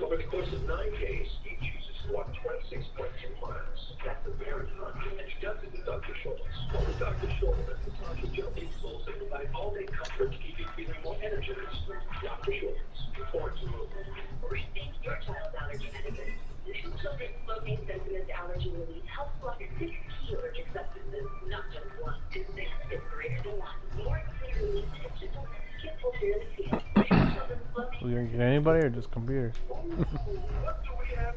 Over the course of 9 days, he chooses to walk 26.2 miles. That's a marathon. And she does it with Dr. Schultz. Only Dr. Schultz has the massage gel insoles that provide all-day comfort to keep you feeling more energized. Dr. Schultz, born to move. Rethink your child's allergy medicine. New Children's Smoking Sentiments Allergy Relief helps block 6 key allergic substances, not just one. And 6 is greater than 1. More clear relief and gentle skin will feel the feel. New Children's Smoking. Will you get anybody or just computers? What do we have?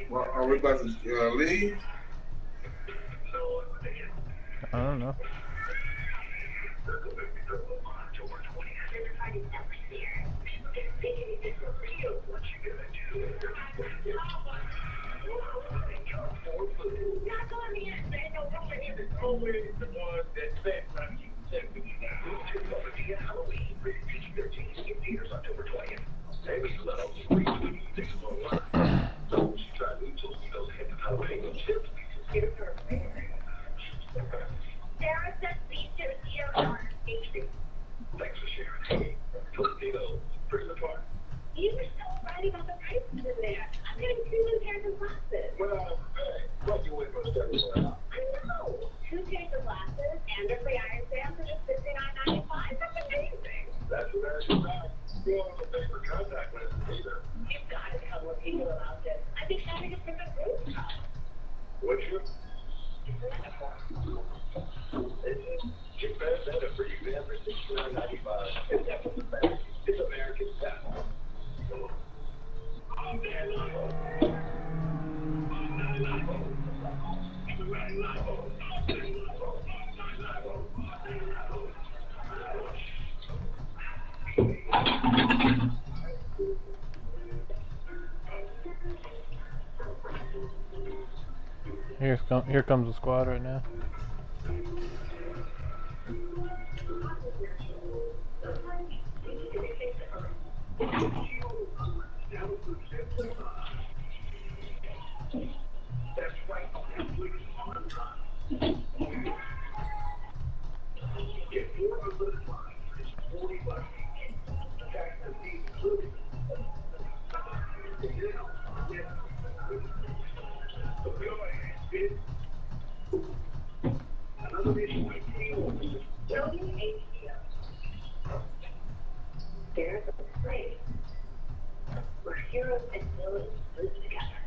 Well, are we about to leave? I don't know. Thanks for sharing. Filipino, bring the part. You were so right about the prices in there. I'm getting 2 new pairs of glasses. Well, hey, what you wait for a step around? I know. 2 pairs of glasses and a free iron stamp for just $59.95. That's amazing. That's what I about. You don't have to pay for contact lenses either. You've got to tell more people about this. I've been having a different rooftop. Would you? It's wonderful. Get past that a free exam for $69.95. It's definitely better. It's American style. Here comes the squad right now. That's right. If you are a little line, it's $40. Tax and fees included. Another issue with team. There's a place where heroes and villains live together.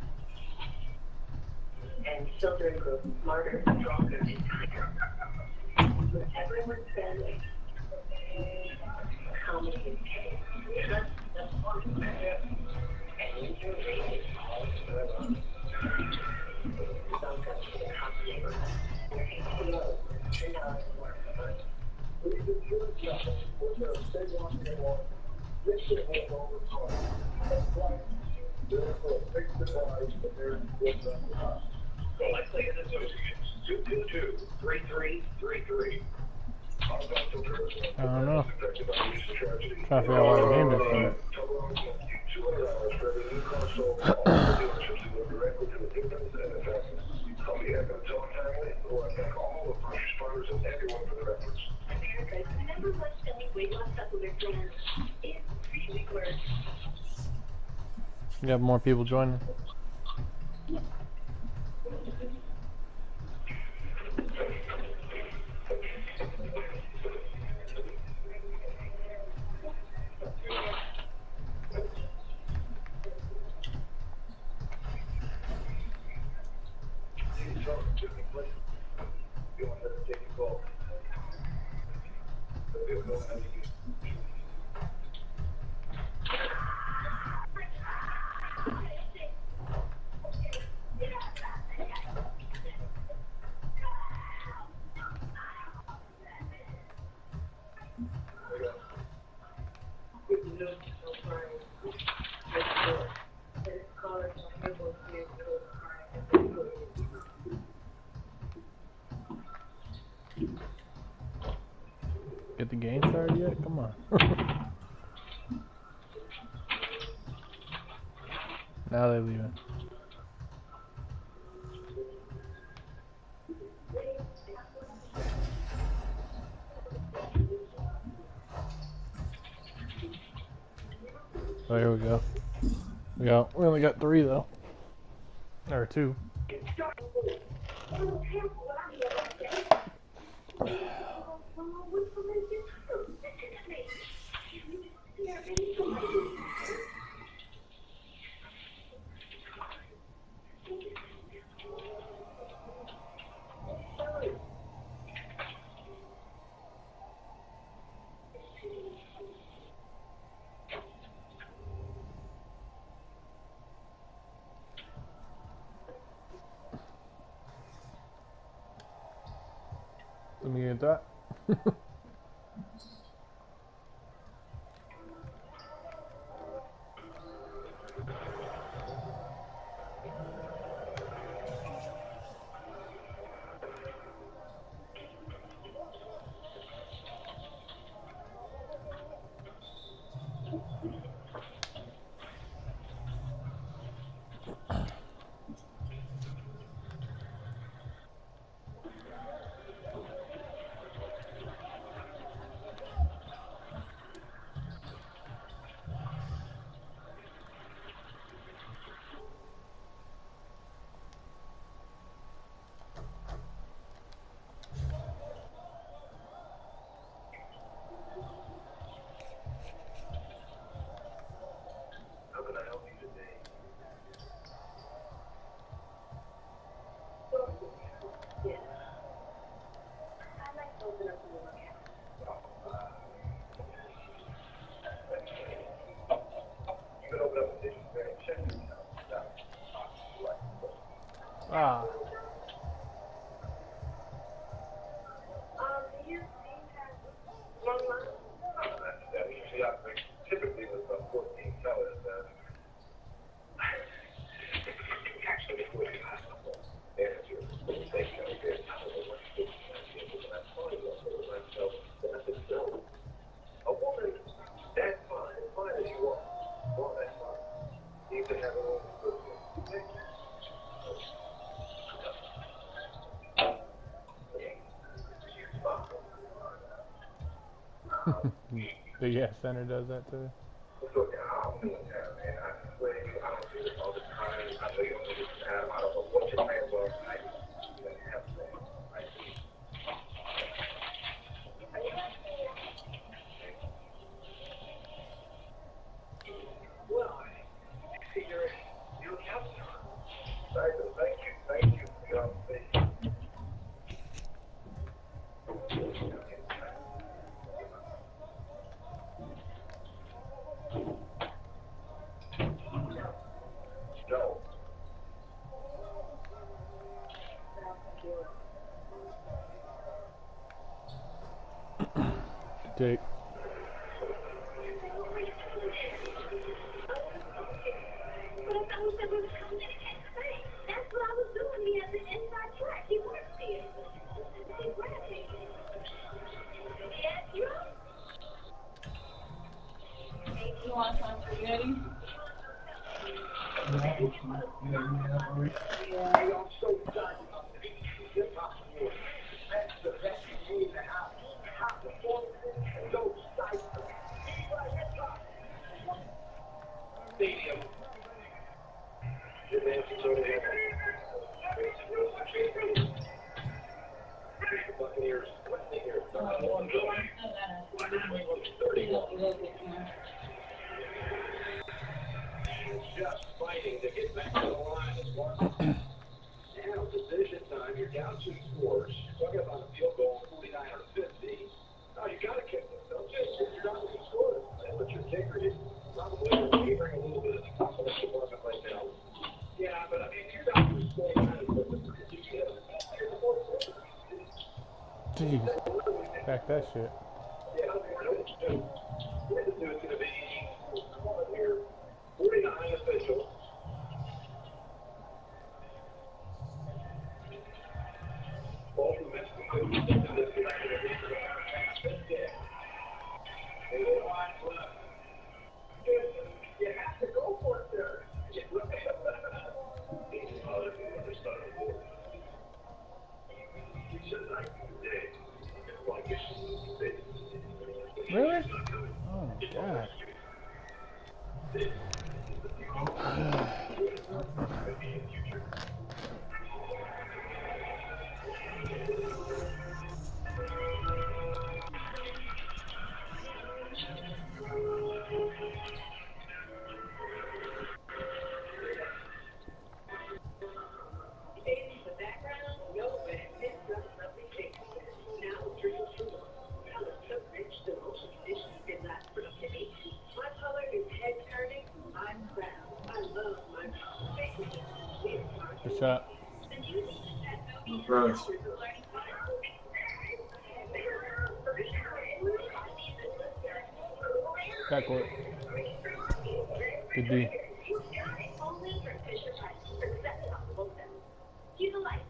And children grow smarter, stronger, and kinder. With everyone's family, comedy is king. That's fun. And you're raising all welcome to the top neighborhood, where heroes turn out to work for us. Likely and associates, 222-3333. I don't know. Trying to figure out why the game is America's number one selling weight loss supplement brand is really worth. You got more people joining. Get the game started yet? Come on. Now they're leaving. Oh, here we go. We only got 3 though. Or 2. Let me get that. How can I help you today? You can open up a dictionary and check your account without Ah. that usually operates typically with about 14 tellers. Actually, it's really high. Manager, they know this. I don't know what to do. That's fine. So, that's it. So, a woman, that's fine. As fine as you are. Well, that's fine. You can have a woman good for you. Big ass center does that too. Look, I'm doing that, man. I swear to you, I don't do this all the time. I know you don't do this time. I don't know what your plans are. I don't have plans. Right? Well, I see you're a counselor. Thank you. Thank you for your observation. No. Jake. You want some spaghetti? Stadium. The Nancy Jordan Buccaneers. Just fighting to get back to the line as well. Now, position time. You're down 2 scores. Talking about a field goal, 49 or 50. No, you got to kick it, don't you? You're down 2 scores. But your kicker is probably favoring a little bit of the confidence department right now. Yeah, but I mean, you're down 2 scores. Jeez. Back that shit. Yeah, I don't know what to do. What to do is going to be here. You have to go for it, sir. Really? Oh my god. The background, no way. It's got lovely taste. Now drinking through color so rich, the motion conditions did last for up to 8 weeks. My color is head turning. I'm proud. I love my color. Good shot. First. Backcourt. Good D. He's alive.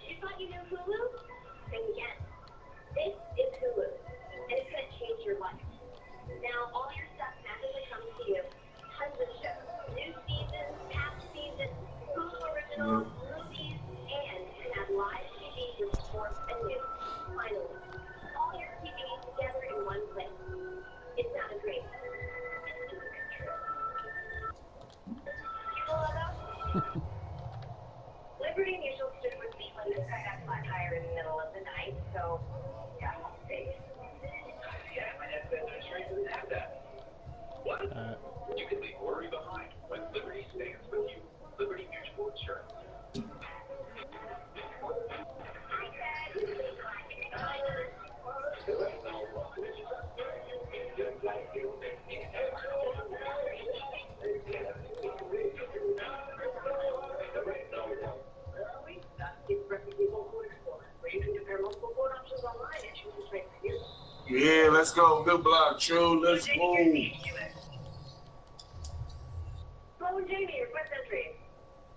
You thought you knew Hulu? Then yes. This is Hulu. And it's going to change your life. Now all your stuff magically comes to you. Tons of shows. New seasons, past seasons, Hulu originals, movies, and you can have live TV with sports and news. Finally, all your TV together in one place. It sounded great. You know what else? Liberty Mutual stood with me when this guy got flat tire in the middle of the night, so yeah, I'll see. Yeah, my dad said insurance doesn't have that. What? You can leave worry behind when Liberty stands with you. Liberty Mutual Insurance. Yeah, let's go. Good block, True. Let's go. Flo and Jamie, your West Entry.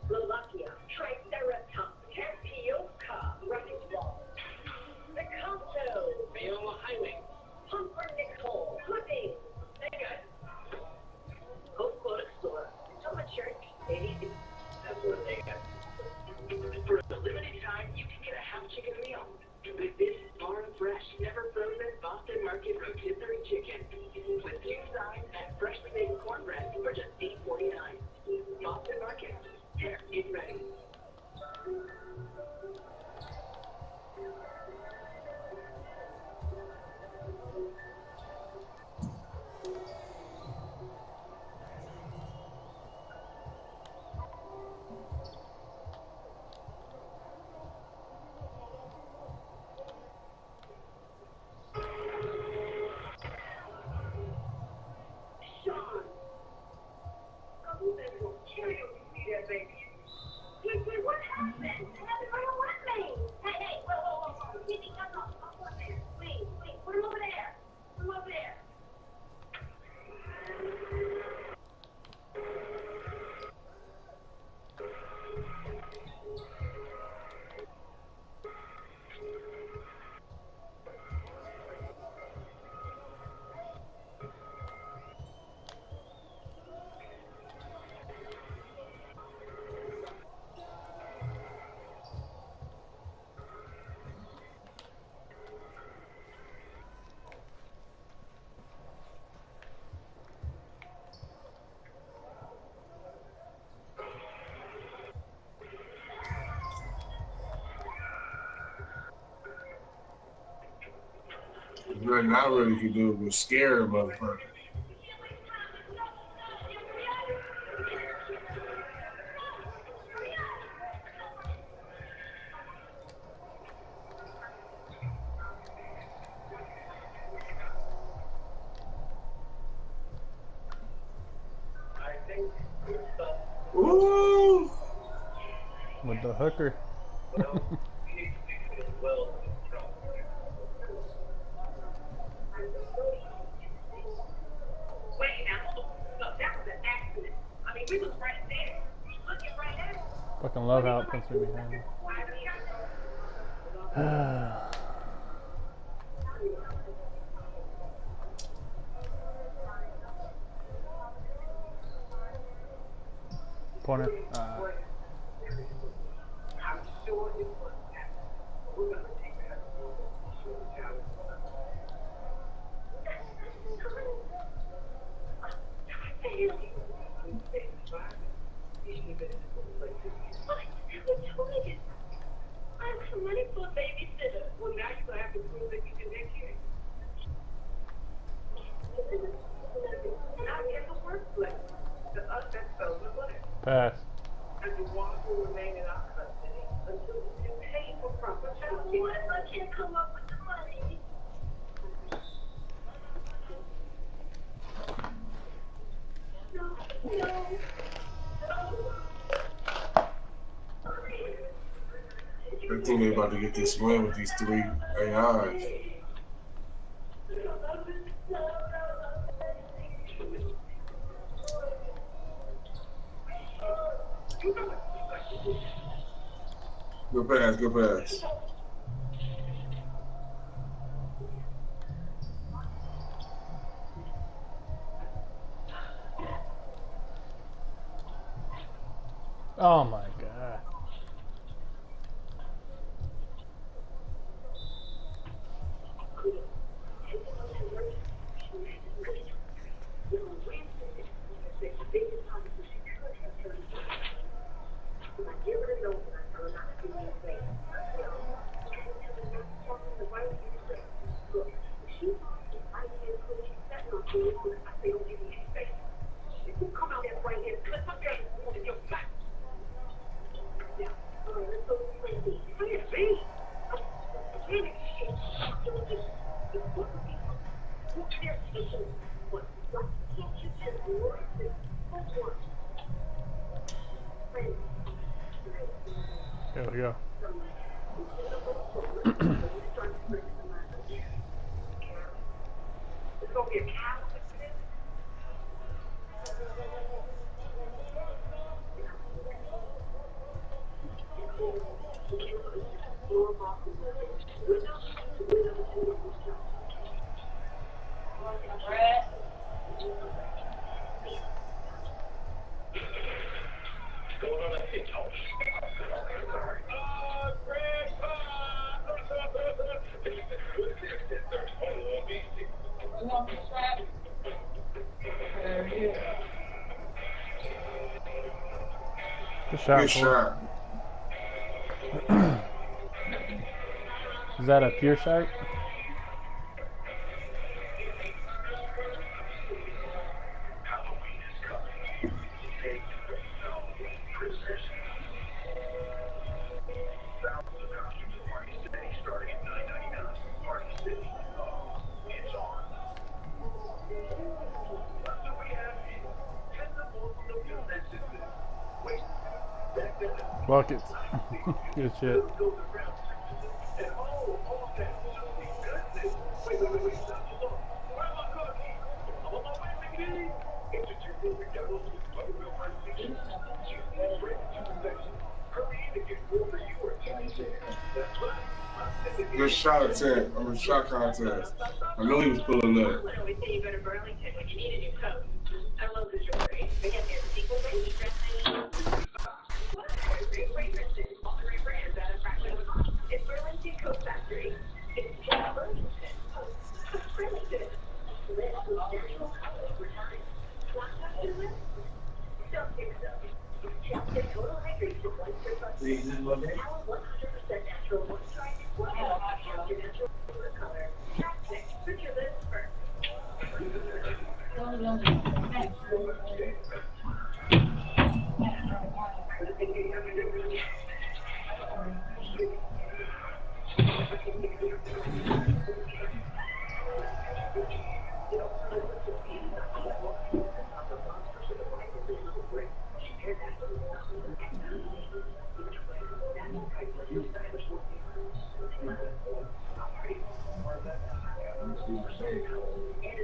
Slovakia, Triceratops, Tapioca, Rocket Ball. The Conto, Viola Highway. Pumpernickel, Pudding. Hey guys. Go Quote Explorer. So much shirt, baby. That's what they got. For a limited time, you can get a half chicken meal. With this farm fresh, never frozen Boston Market rotisserie chicken. With 2 sides and freshly made cornbread for just $8.49. Boston Market. There, it's ready. Sean. Oh, that's so cute. Yeah, baby. Wait, what happened? I had to run away. Hey, whoa. Kitty, no. I'll go there. Wait, put him over there. Put him over there. Nothing I really could do was scare a motherfucker. I think it's Ooh! With the hooker. well, we need to fix it as well. Wait, now. Look, that was an accident. I mean, we was right there. Looking right at it. Fucking love how it comes through behind me. Pointer. I'm sure it was happening. We're going to take that. Show the talent. I'm money for a babysitter. Well, now you're going to have to prove that you can take care. Not in the workplace. To us, that spells the money. Pass. And the one will remain in our custody until you can pay for proper child care. What if I can't come up with the money? No. I think they're about to get this win with these 3 AIs. Good pass, good pass. Oh my god. There we go. It's going to be a cow. Good shot. Good shot. Is that a pure sight? Buckets. Good shit. Good shot attempt. I mean, shot contest. I know he was pulling up. I always say you go to Burlington when you need a new coat. I love the jewelry. They get their sequel baby dressing. Great fragrances, all the great brands at a fraction of the cost. It's Burlington Coat Factory. It's just Burlington. It's Burlington. Live with natural color over time. Not just your lips. Don't think so. Chapstick Total Hydration Moisture Plus. Our 100% natural moisturizing oil. Your natural color. Chapstick. Put your lips first.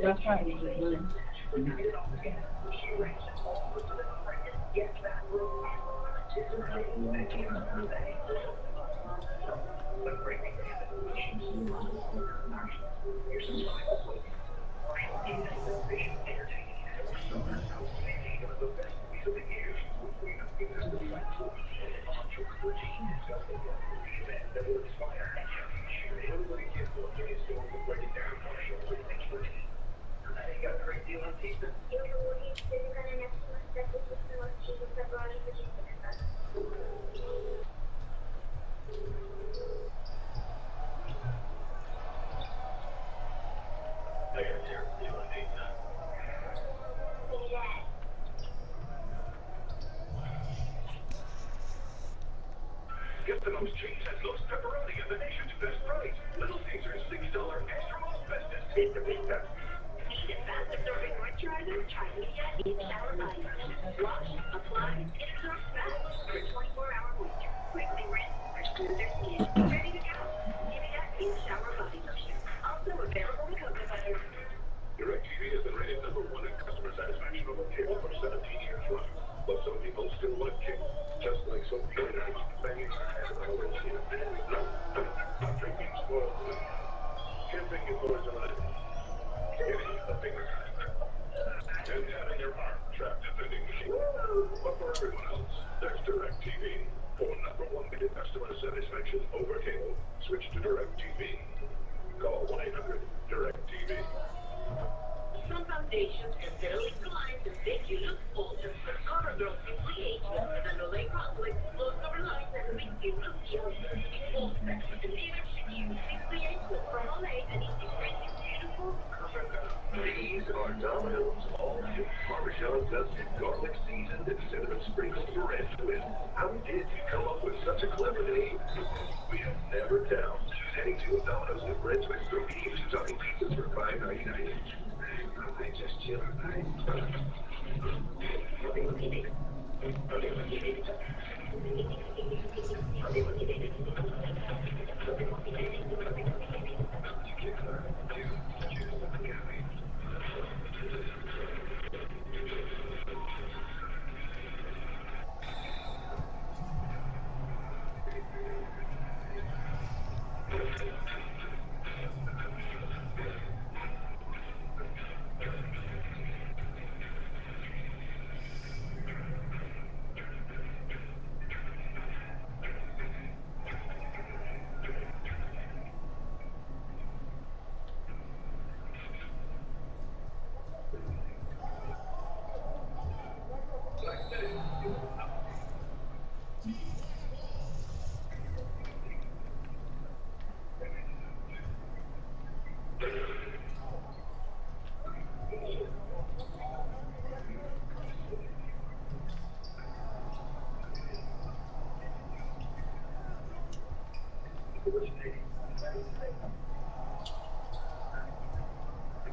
That's right. Get the most cheese and most pepperoni at the nation's best price. Little Caesars $6 extra long bestest pizza pizza. Need a fast absorbing moisturizer? Try Media in Shower Body Lotion. Wash, apply, it absorbs fast for 24-hour moisture. Quickly rinse or smooth your skin. Ready to go. Media in Shower Body Lotion. Also available with cocoa butter. DirecTV has been rated #1 in customer satisfaction over cable for 17 years running. But some people still want cable, just like some players banging their head on a windshield. No, not drinking spoiled milk. Camping indoors on an getting a bigger and having your arm trapped in vending machine. But for everyone else, there's DirecTV. For #1 in customer satisfaction over cable, switch to DirecTV. Call 1-800-DirecTV. Some foundations and sterling lines that make you look older. CoverGirl Simply Ageless with an Olay Conflict flows over lines that make you look younger. Full spectrum concealers should use Simply Ageless from Olay and easy crazy beautiful CoverGirl. These are Domino's all-new Parmesan dusted garlic seasoned and cinnamon sprinkled bread twist. How did you come up with such a clever name? We have never doubted. Heading to a Domino's new bread twist from Eve's talking pizzas for $5.99 each. I just chill tonight.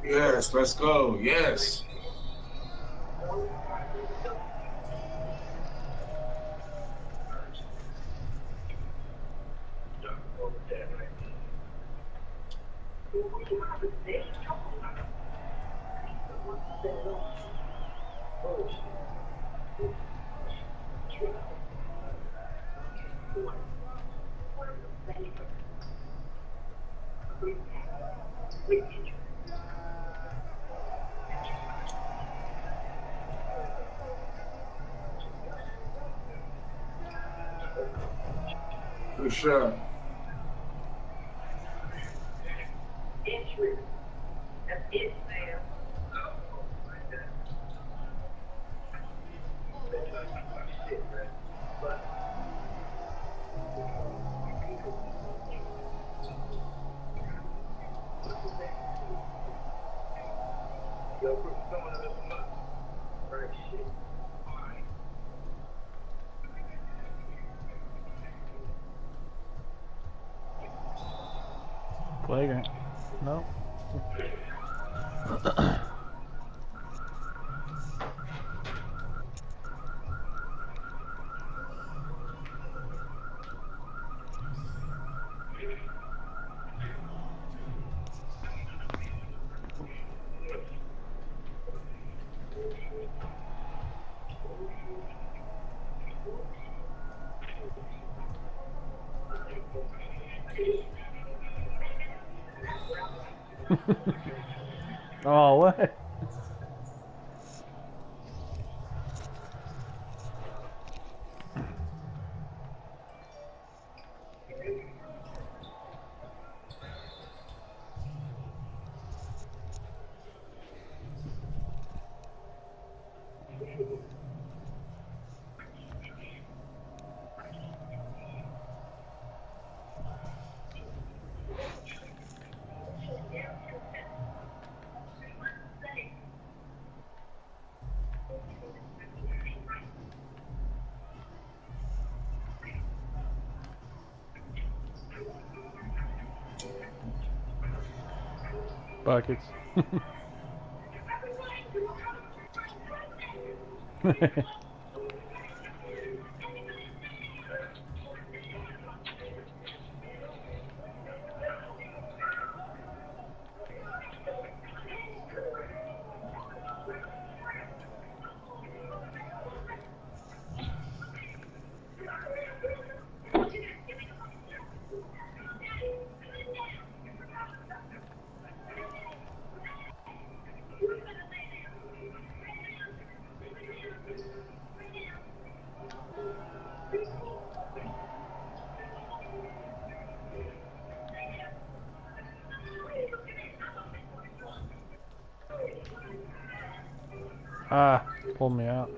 Yes, let's go. Yes. For sure. It's real. That's it, man. Flagrant. No. Oh, what? Buckets. Ah, pulled me out.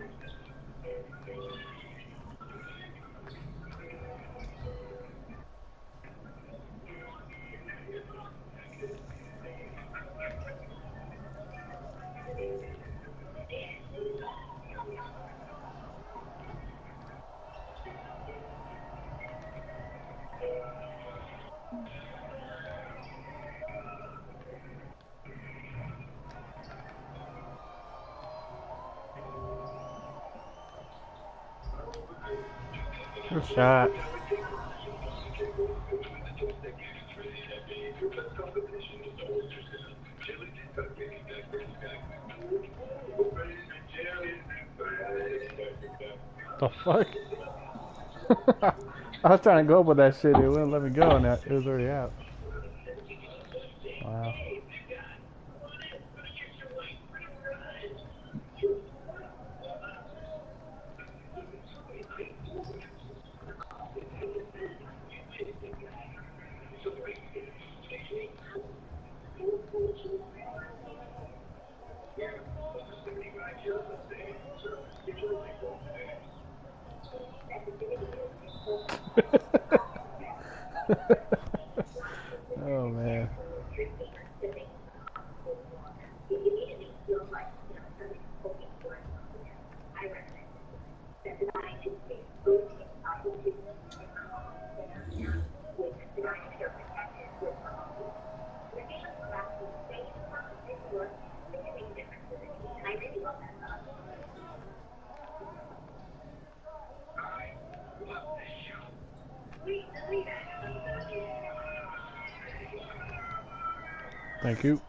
Good shot. The fuck? I was trying to go up with that shit. It wouldn't let me go, and it was already out. Wow. Oh man. Thank you.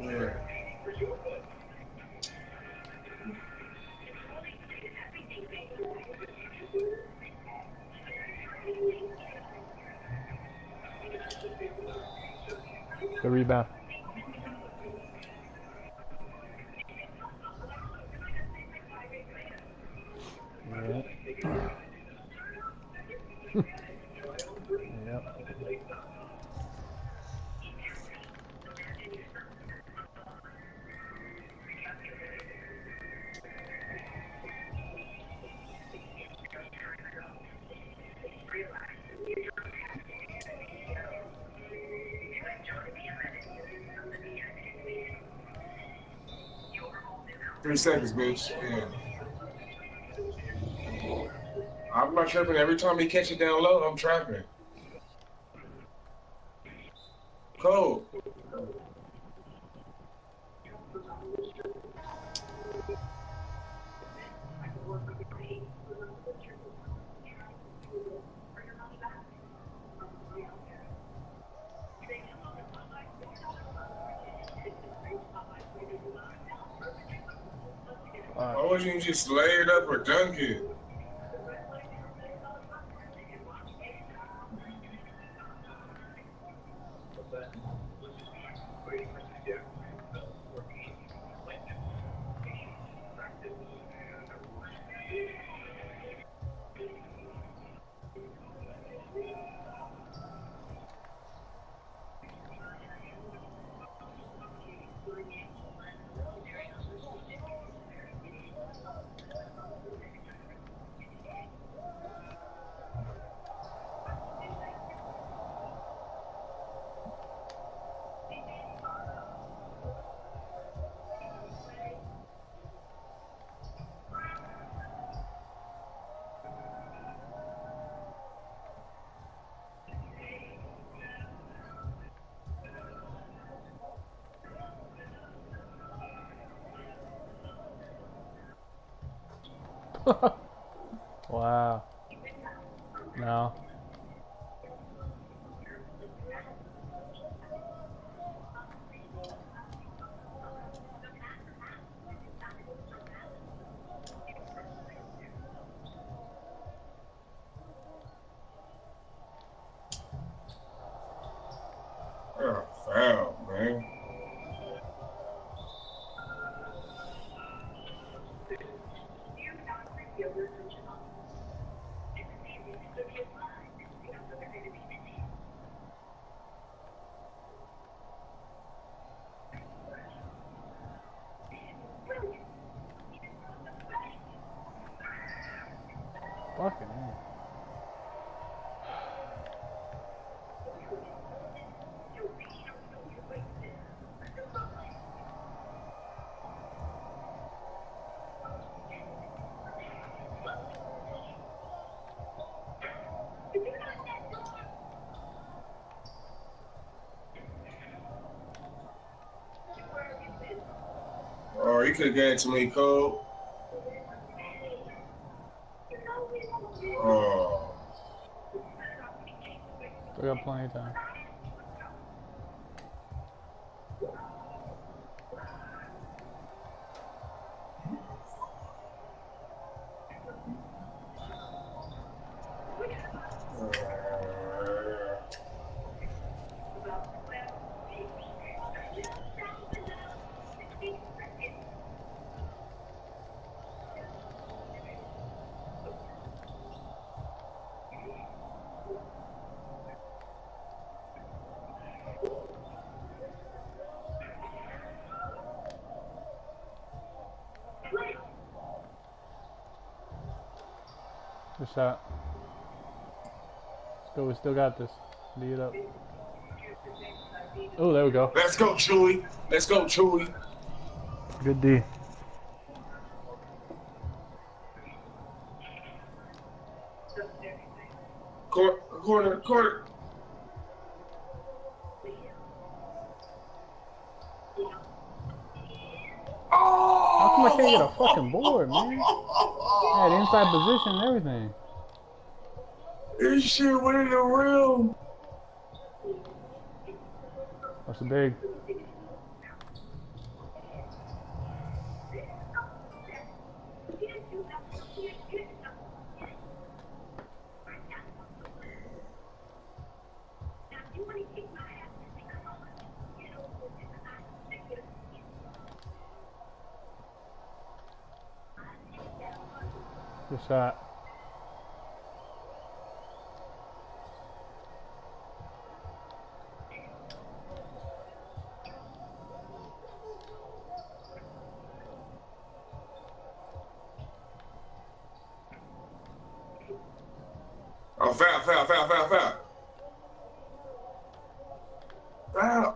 Yeah. Good rebound. Yeah. Yep. Three seconds, bitch. Yeah. I'm not tripping. Every time he catch it down low, I'm trapping. Cold. Why wouldn't you just lay it up or dunk it? Wow. No. Yeah, foul, man. Fucking hell. Oh, you could have gave it to me, Cole. Oh. Still got plenty of time. Good shot. Let's go. We still got this. Lead it up. Oh, there we go. Let's go, Chewy. Let's go, Chewy. Good D. Corner. How come I can't get a Oh! fucking board, man? I had inside position and everything. This shit went in the rim. What's the big? Good shot. Oh, foul. Foul.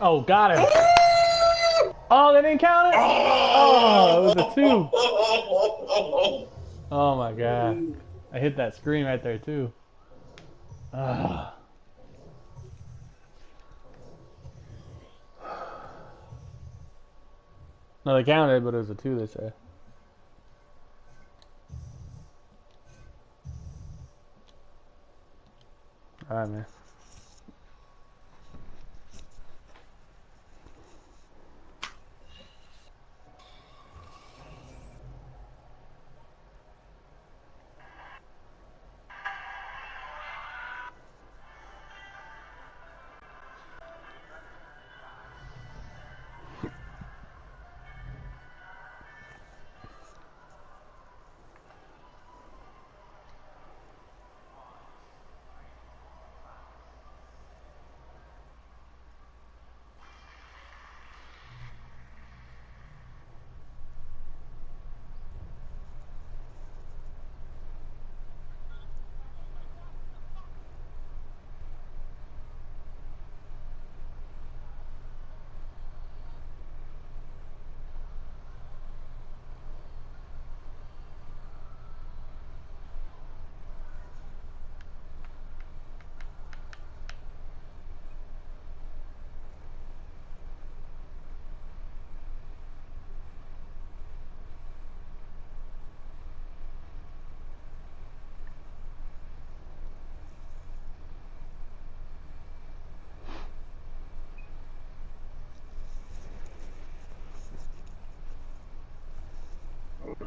Oh, got him. Oh, they didn't count it? Oh, it was a 2. Oh my god. I hit that screen right there too. Ah. No, they counted, but it was a 2, they said. Alright, man.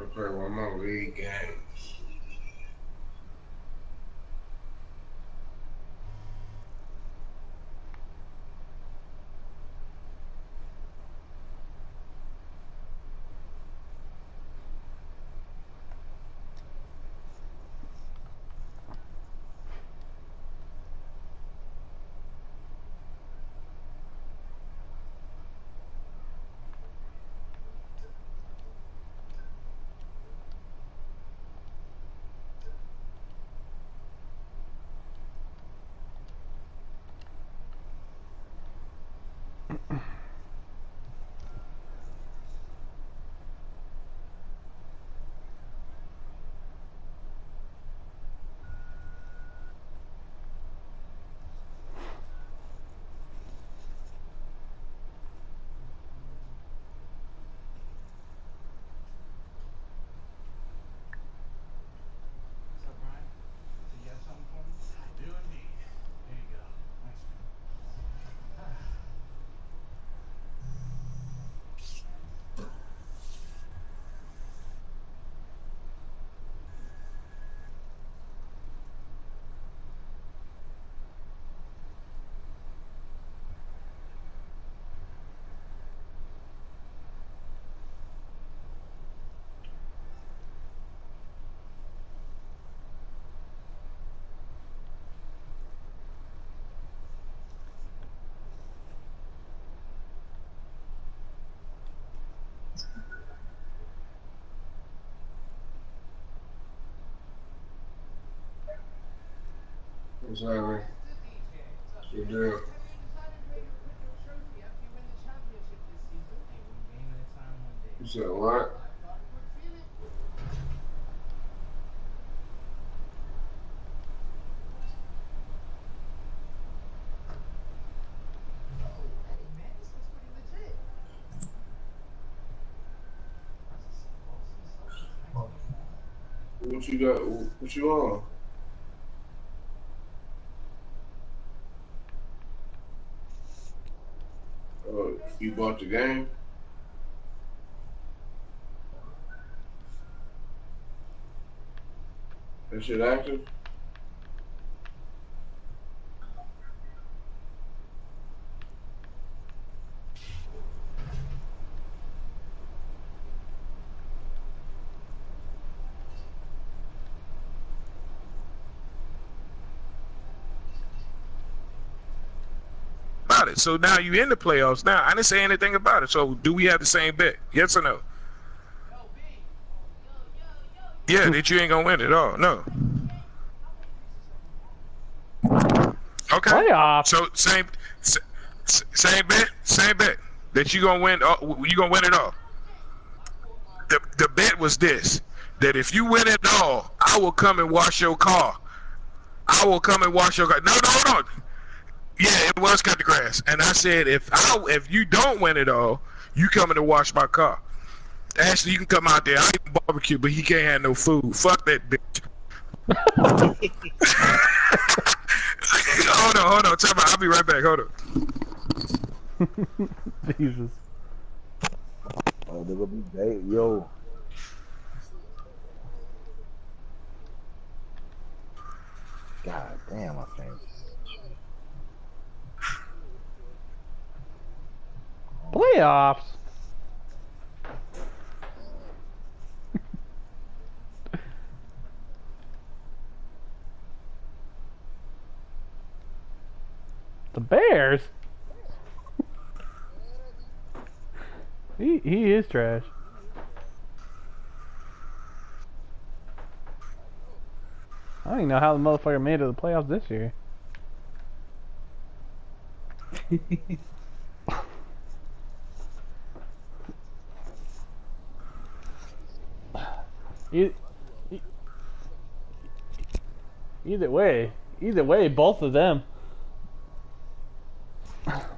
play one more league game. What's happening? Good deal. You said what? What you got? What you on? You bought the game? That shit active? About it. So now you in the playoffs. Now I didn't say anything about it. So do we have the same bet? Yes or no? Yeah, that you ain't gonna win it all. No. Okay. Playoffs. So same bet that you gonna win. You gonna win it all. The bet was this: that if you win it all, I will come and wash your car. I will come and wash your car. No, hold on. Yeah, it was cut the grass, and I said if you don't win it all, you coming to wash my car. Ashley, you can come out there. I eat barbecue, but he can't have no food. Fuck that bitch. Hold on. Tell me, I'll be right back. Hold on. Jesus. Oh, they're gonna be bait, yo. God damn, I think. Playoffs. The Bears. He is trash. I don't even know how the motherfucker made it to the playoffs this year. Either way, both of them,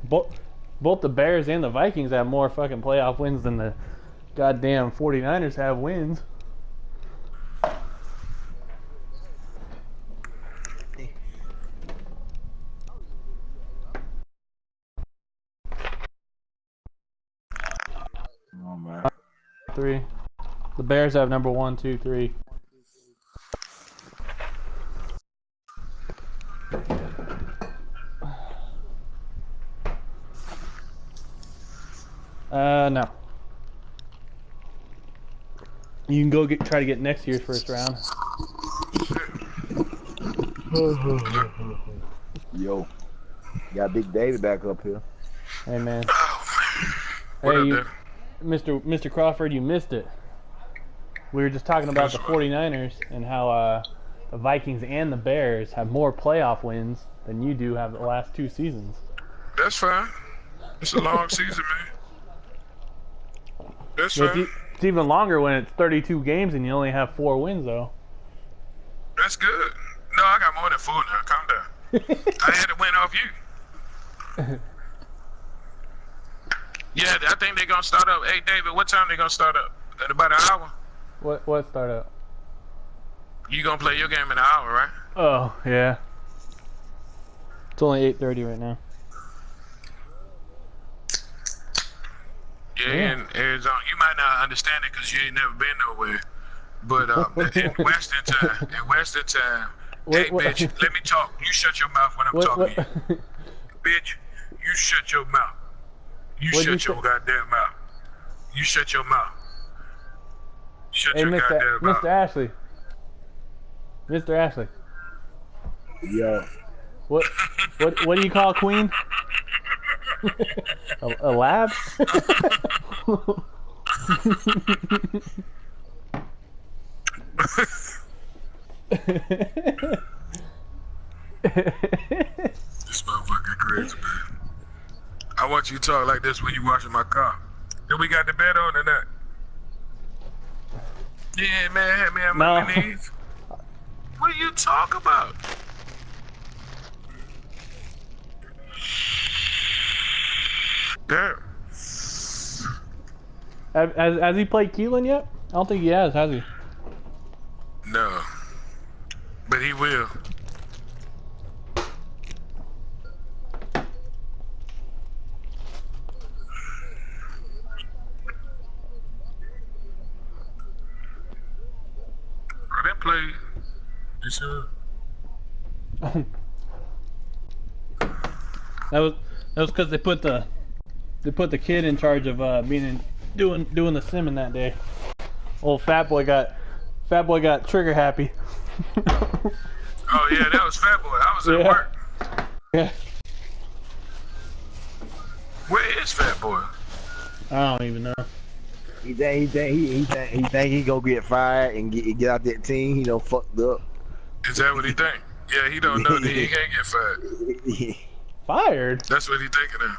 both the Bears and the Vikings have more fucking playoff wins than the goddamn 49ers have wins. Oh man. 3. The Bears have number 1, 2, 3. No. You can go try to get next year's first round. Yo, got Big David back up here. Hey, man. What Hey, up, Mr. Crawford, you missed it. We were just talking about the 49ers and how the Vikings and the Bears have more playoff wins than you do have the last 2 seasons. That's fine. It's a long season, man. That's fine. It's even longer when it's 32 games and you only have 4 wins, though. That's good. No, I got more than 4 now. Calm down. I had to win off you. Yeah, I think they're going to start up. Hey, David, what time they going to start up? In about an hour? What startup? You going to play your game in an hour, right? Oh, yeah. It's only 8:30 right now. Yeah, in Arizona. You might not understand it because you ain't never been nowhere. But in Western time, hey, bitch, let me talk. You shut your mouth when I'm talking to you. Bitch, you shut your mouth. You shut your goddamn mouth. You shut your mouth. Shut your goddamn mouth. Mr. Ashley. Mr. Ashley. Yo. What do you call Queen? a lab? This motherfucker crazy, man. I want you to talk like this when you washing my car. Then we got the bed on or not? Yeah, man, had me on my knees. What do you talk about? Damn. Has he played Keelan yet? I don't think he has he? No. But he will. They play. This That was because they put the kid in charge of doing the simming that day. Old fat boy got trigger happy. Oh yeah, that was Fat Boy. I was at work. Yeah. Where is Fat Boy? I don't even know. He think he gonna get fired and get out that team. He done fucked up. Is that what he think? Yeah, he don't know that he can't get fired. Fired? That's what he thinking of.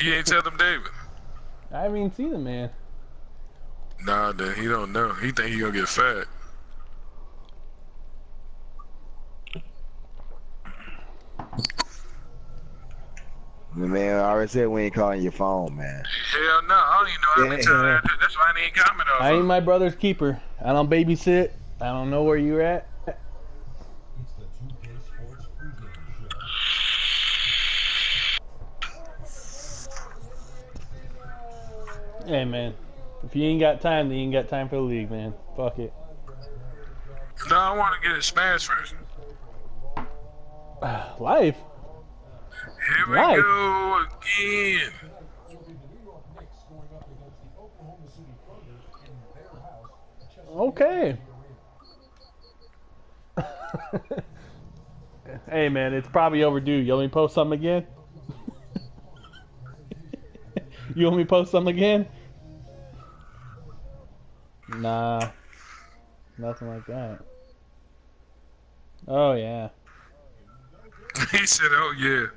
You ain't tell him, David. I haven't even seen the man. Nah, then he don't know. He think he gonna get fired. Man, I already said we ain't calling your phone, man. Hell no, I don't even know how many times I did. That's why I ain't comment on. I ain't my brother's keeper. I don't babysit. I don't know where you're at. Hey man, if you ain't got time, then you ain't got time for the league, man. Fuck it. No, I want to get it smashed first. Life. Here we go again. Okay. Hey man, it's probably overdue. You want me to post something again? You want me to post something again? Nah. Nothing like that. Oh yeah. He said, oh yeah.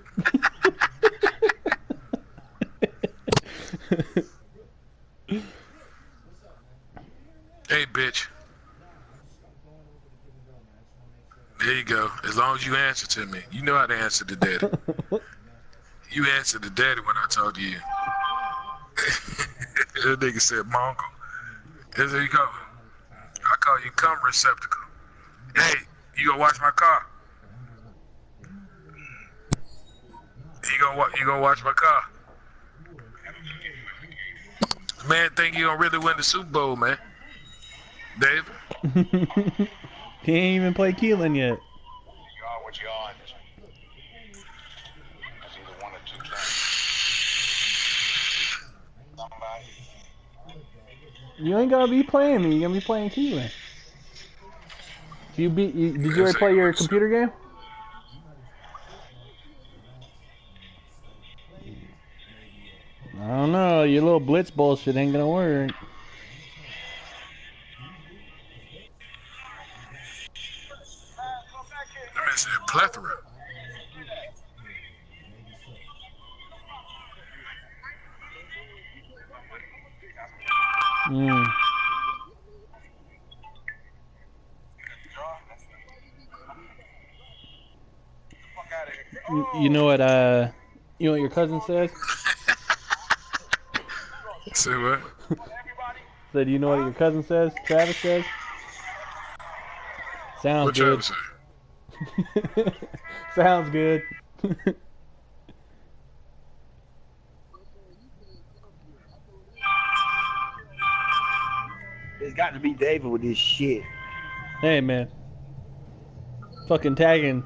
Hey, bitch. There you go. As long as you answer to me. You know how to answer to daddy. You answer to daddy when I talk to you. That nigga said mongo. There you go. I call you cum receptacle. Hey, you gonna watch my car? You gonna watch my car? Man, think he gonna really win the Super Bowl, man. Dave. He ain't even played Keelan yet. You are what you are. It's either one or two things. Somebody. You ain't gonna be playing me. You're gonna be playing Keelan. Did you ever play your computer game? I don't know. Your little blitz bullshit ain't gonna work. That man said plethora. Mm. You know what? You know what your cousin says? Say what? Said, you know what your cousin says? Travis says. Sounds What good. Travis say? Sounds good. It's got to be David with this shit. Hey man. Fucking tagging.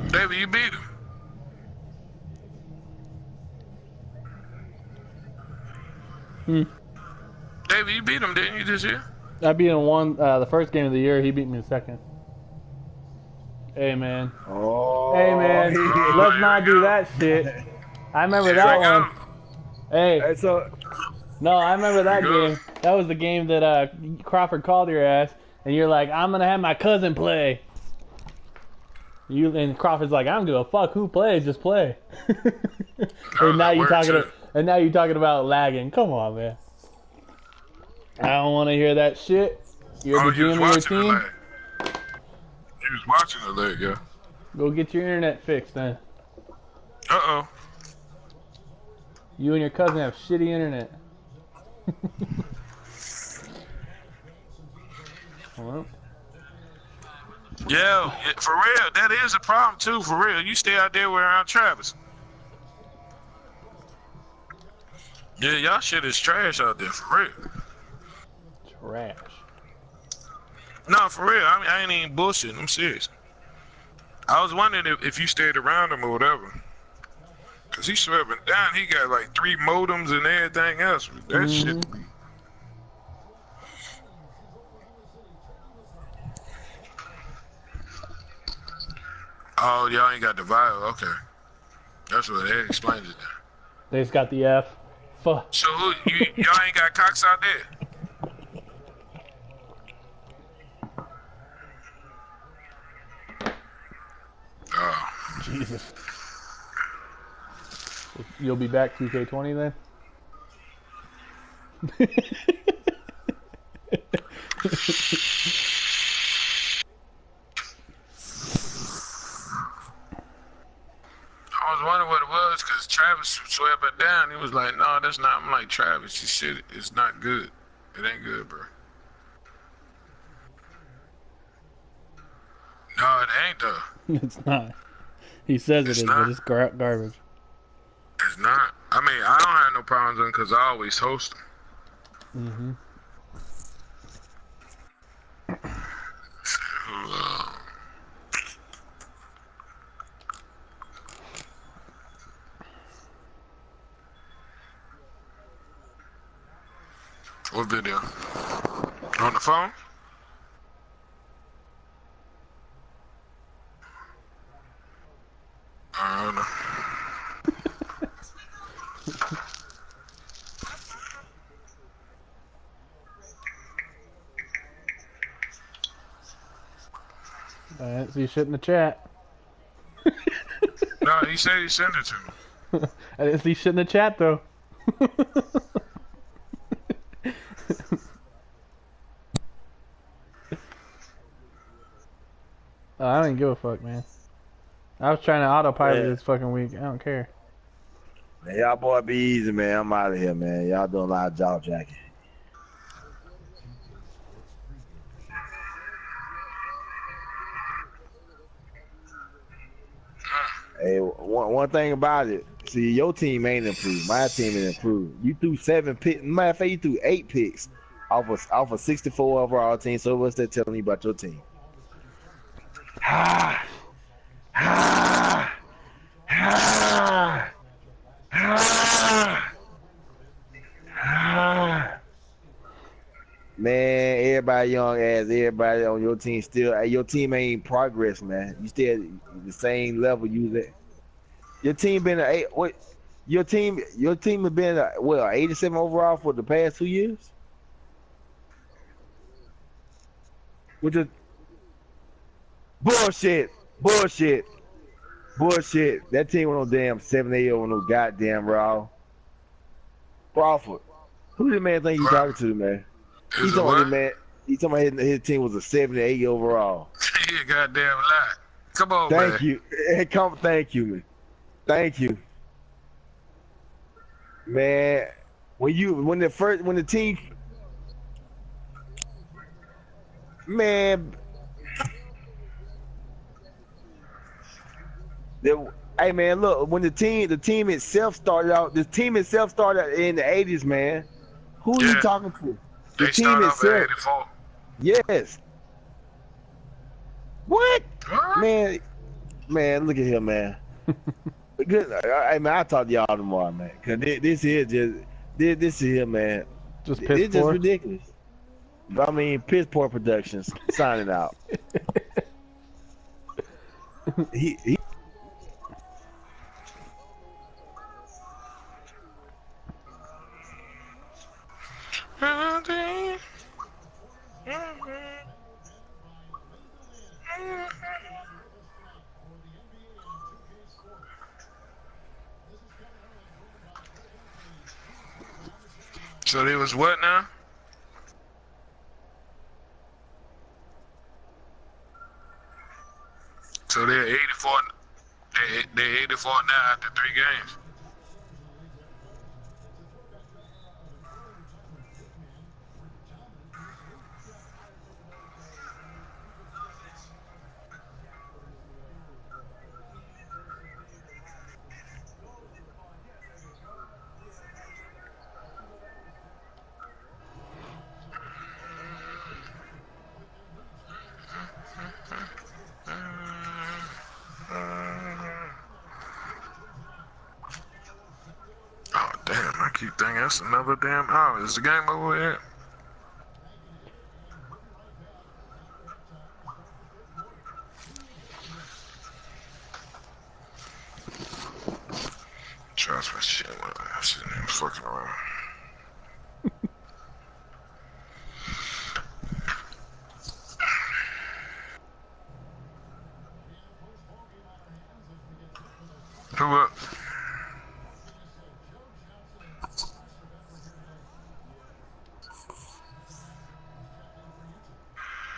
David, you beat him. David, you beat him, didn't you, this year? I beat him the first game of the year. He beat me the second. Hey man. Oh. Hey man. Let's not do that shit. I remember that one. Hey. Hey, so No, I remember that Go. game. That was the game that Crawford called your ass, and you're like, I'm gonna have my cousin play. And Crawford's like, I don't give a fuck who plays, just play. and now you talking about lagging. Come on, man. I don't want to hear that shit. You're the GM of your team. He was watching the leg, yeah. Go get your internet fixed, then. Uh-oh. You and your cousin have shitty internet. Well. Yeah, for real. That is a problem, too, for real. You stay out there around Travis. Yeah, y'all shit is trash out there, for real. Trash. No, for real. I mean, I ain't even bullshitting. I'm serious. I was wondering if you stayed around him or whatever. Because he's sweating down. He got like 3 modems and everything else. That shit. Oh, y'all ain't got the vibe. Okay. That's what they explained it. They just got the F. Fuck. So y'all ain't got cocks out there? Oh. Jesus. You'll be back 2K20 then? I was wondering what it was because Travis swear up and down. He was like, no, that's not. I'm like, Travis, you shit, it's not good. It ain't good, bro. No, it ain't though. It's not. He says It's it is, not. but it's garbage. It's not. I mean, I don't have no problems with them because I always host them. Mm-hmm. What video? On the phone? I don't know. I didn't see shit in the chat. No, he said he sent it to me. I didn't see shit in the chat though. I don't even give a fuck, man. I was trying to autopilot this fucking week. I don't care. Man, y'all boy be easy, man. I'm out of here, man. Y'all doing a lot of jaw jacking. Hey, one thing about it, see, your team ain't improved. My team ain't improved. You threw 7 picks. Matter of fact, you threw 8 picks off a 64 overall team. So what's that telling me about your team? Ha! Ha! Ha! Ha! Ha! Man, everybody young ass, everybody on your team still. Hey, your team ain't progress, man. You still the same level you at. Your team been a what? Your team has been a, well 87 overall for the past 2 years. Which is bullshit, bullshit, bullshit. That team went on damn 7-8 on no goddamn raw. Crawford, who the man think you talking to, man? Is He's it talking what? man. He's talking about his team was a 7-8 overall. You goddamn lie. Come on, Thank man. you. Thank you, man. Thank you, man. When the team, man. Hey man, look, when the team itself started out, the team itself started in the 80s, man. Who are you Yeah, talking to? The they team start off at itself. 84. Yes. What? What? Man, look at him, man. Good. Hey man, I'll talk to y'all tomorrow, man. Cause this here just this here, man. Just piss It's just poor. ridiculous. I mean, piss poor productions signing out. He So they was what now? So they're 84. They're 84 now after 3 games. Oh damn! I keep thinking that's another damn hour. Is the game over yet? Trust my shit. I'm sitting here fucking around. Who up?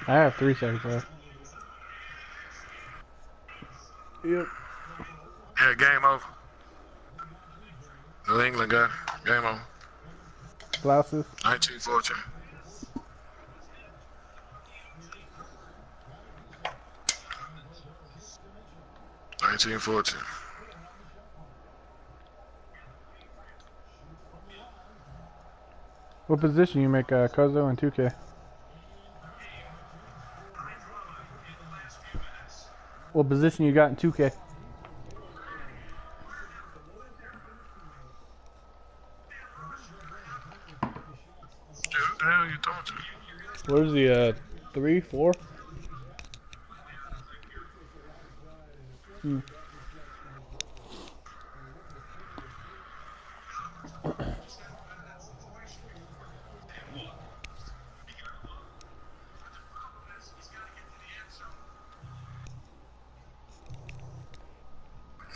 I have 3 seconds left. Yep. Yeah, game over. New England got it. Game over. Blouses. 1914. What position you make Kozo in 2K? What position you got in 2K? What the hell are you talking to? Where's the 3, 4?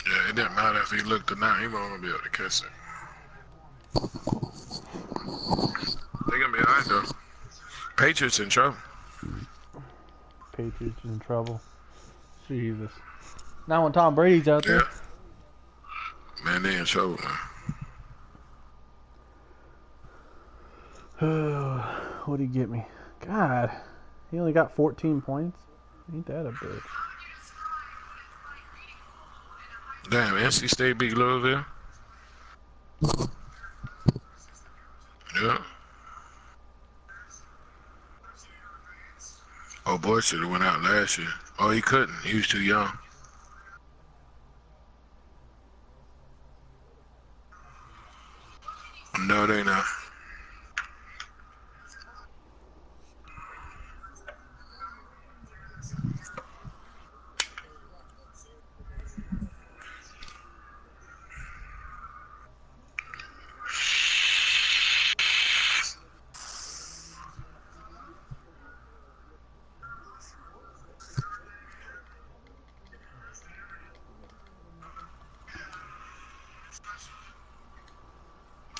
Yeah, it didn't matter if he looked or not. He wasn't gonna be able to catch it. They gonna be alright though. Patriots in trouble. Patriots in trouble. Jesus. Not when Tom Brady's out there. Yeah. Man, they in trouble, man. What'd he get me? God. He only got 14 points? Ain't that a bitch? Damn, NC State beat Louisville. Yeah. Oh boy, should have went out last year. Oh, he couldn't. He was too young. No, they not.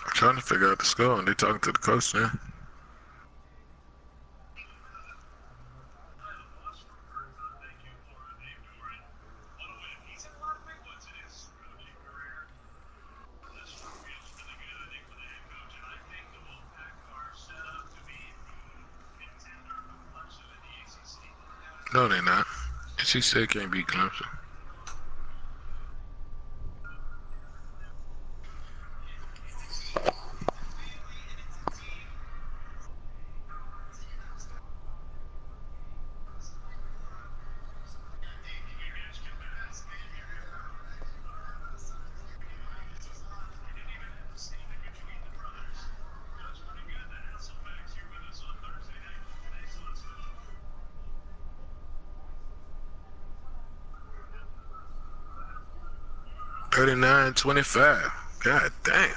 I'm trying to figure out the score, and they talking to the coach now. No, they not. NC State can't beat Clemson. $39-25. God damn.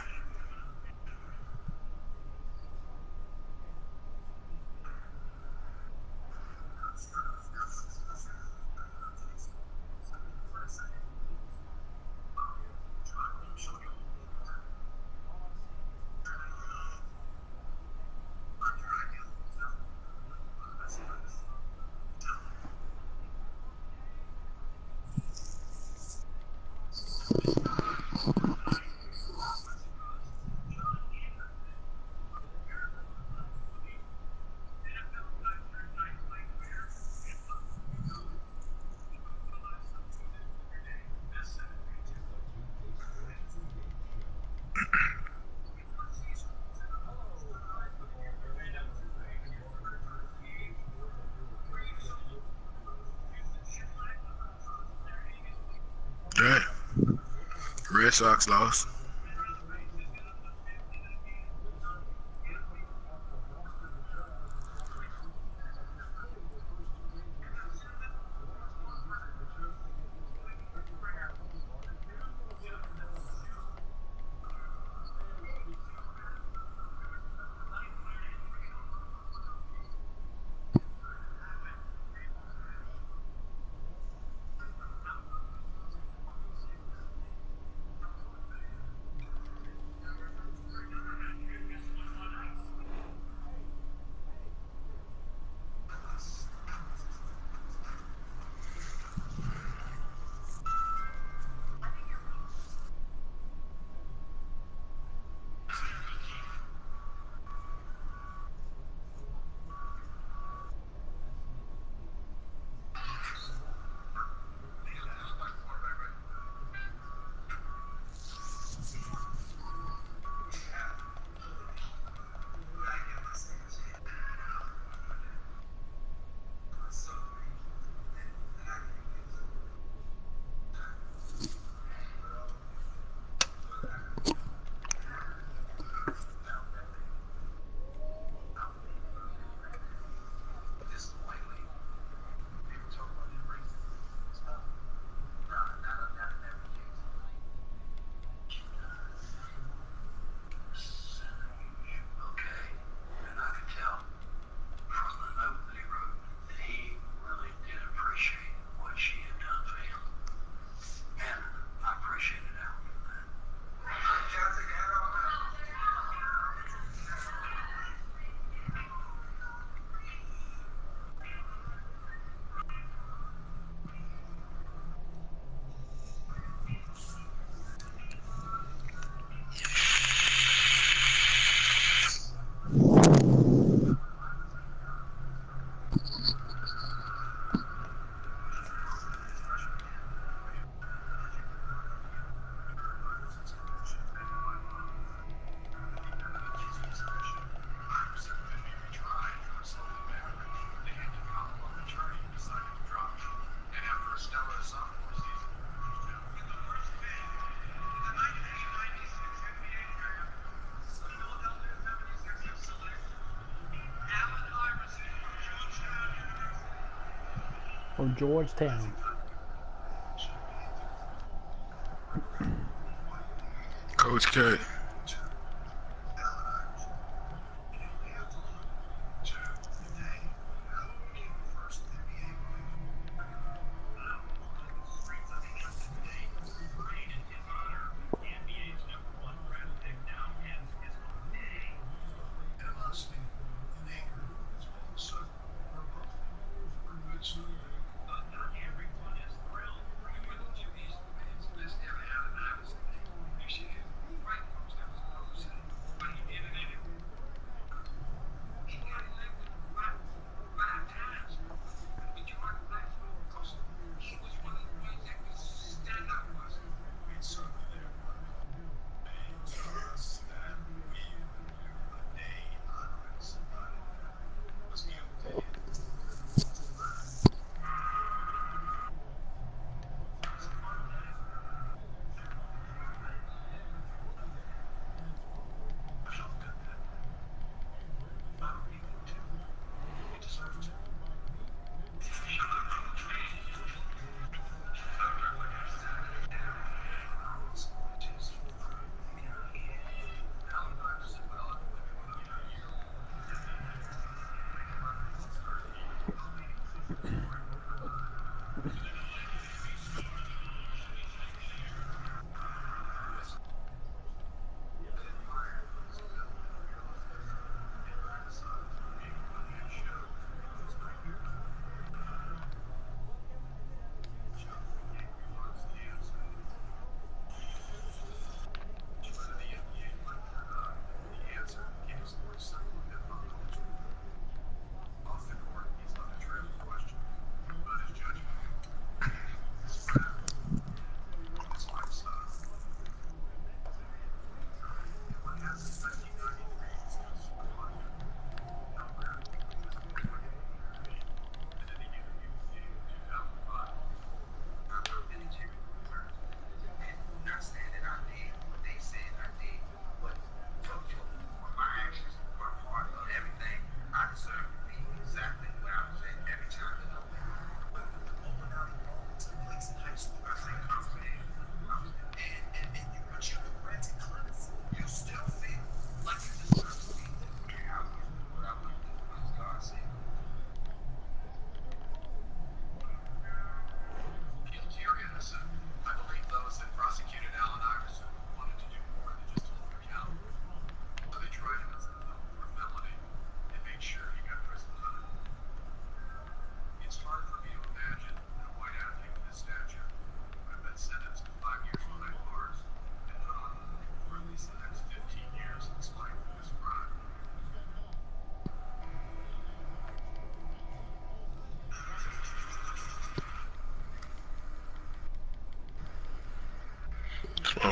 Damn. Red Sox lost. from Georgetown. Coach K.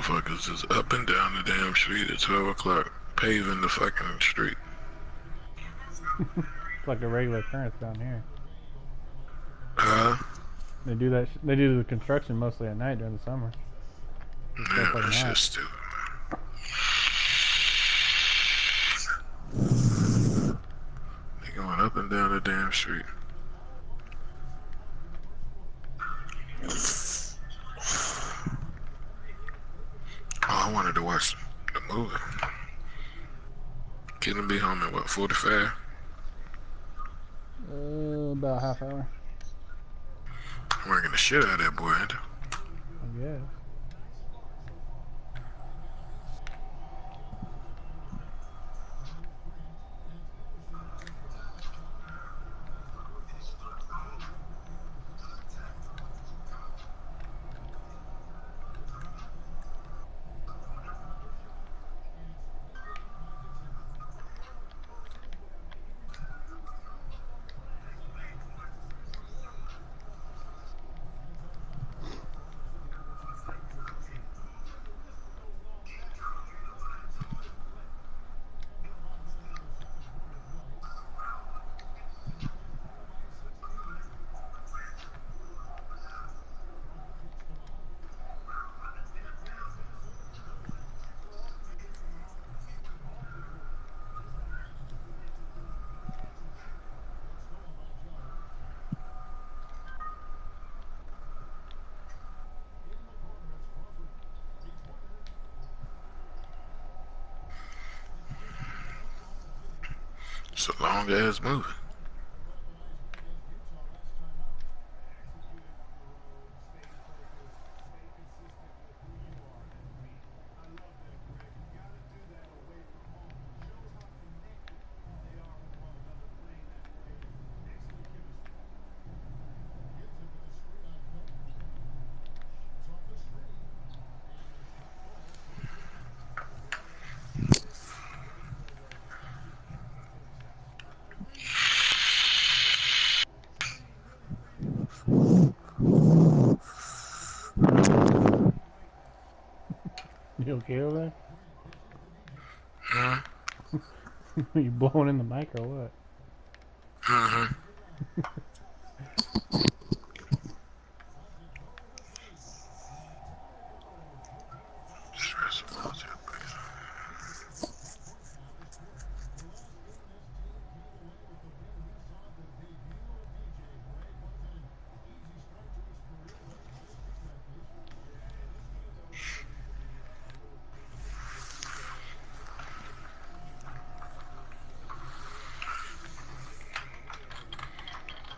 Motherfuckers is up and down the damn street at 12 o'clock, paving the fucking street. It's like a regular occurrence down here. Huh? They do that. They do the construction mostly at night during the summer. Yeah, that shit's stupid. They going up and down the damn street. Oh, I wanted to watch the movie. Can it be home in what, 45? About half hour. I'm working the shit out of that boy, ain't I? I guess. It's a long ass movie. You okay over there? Huh? You blowing in the mic or what? Mm-hmm.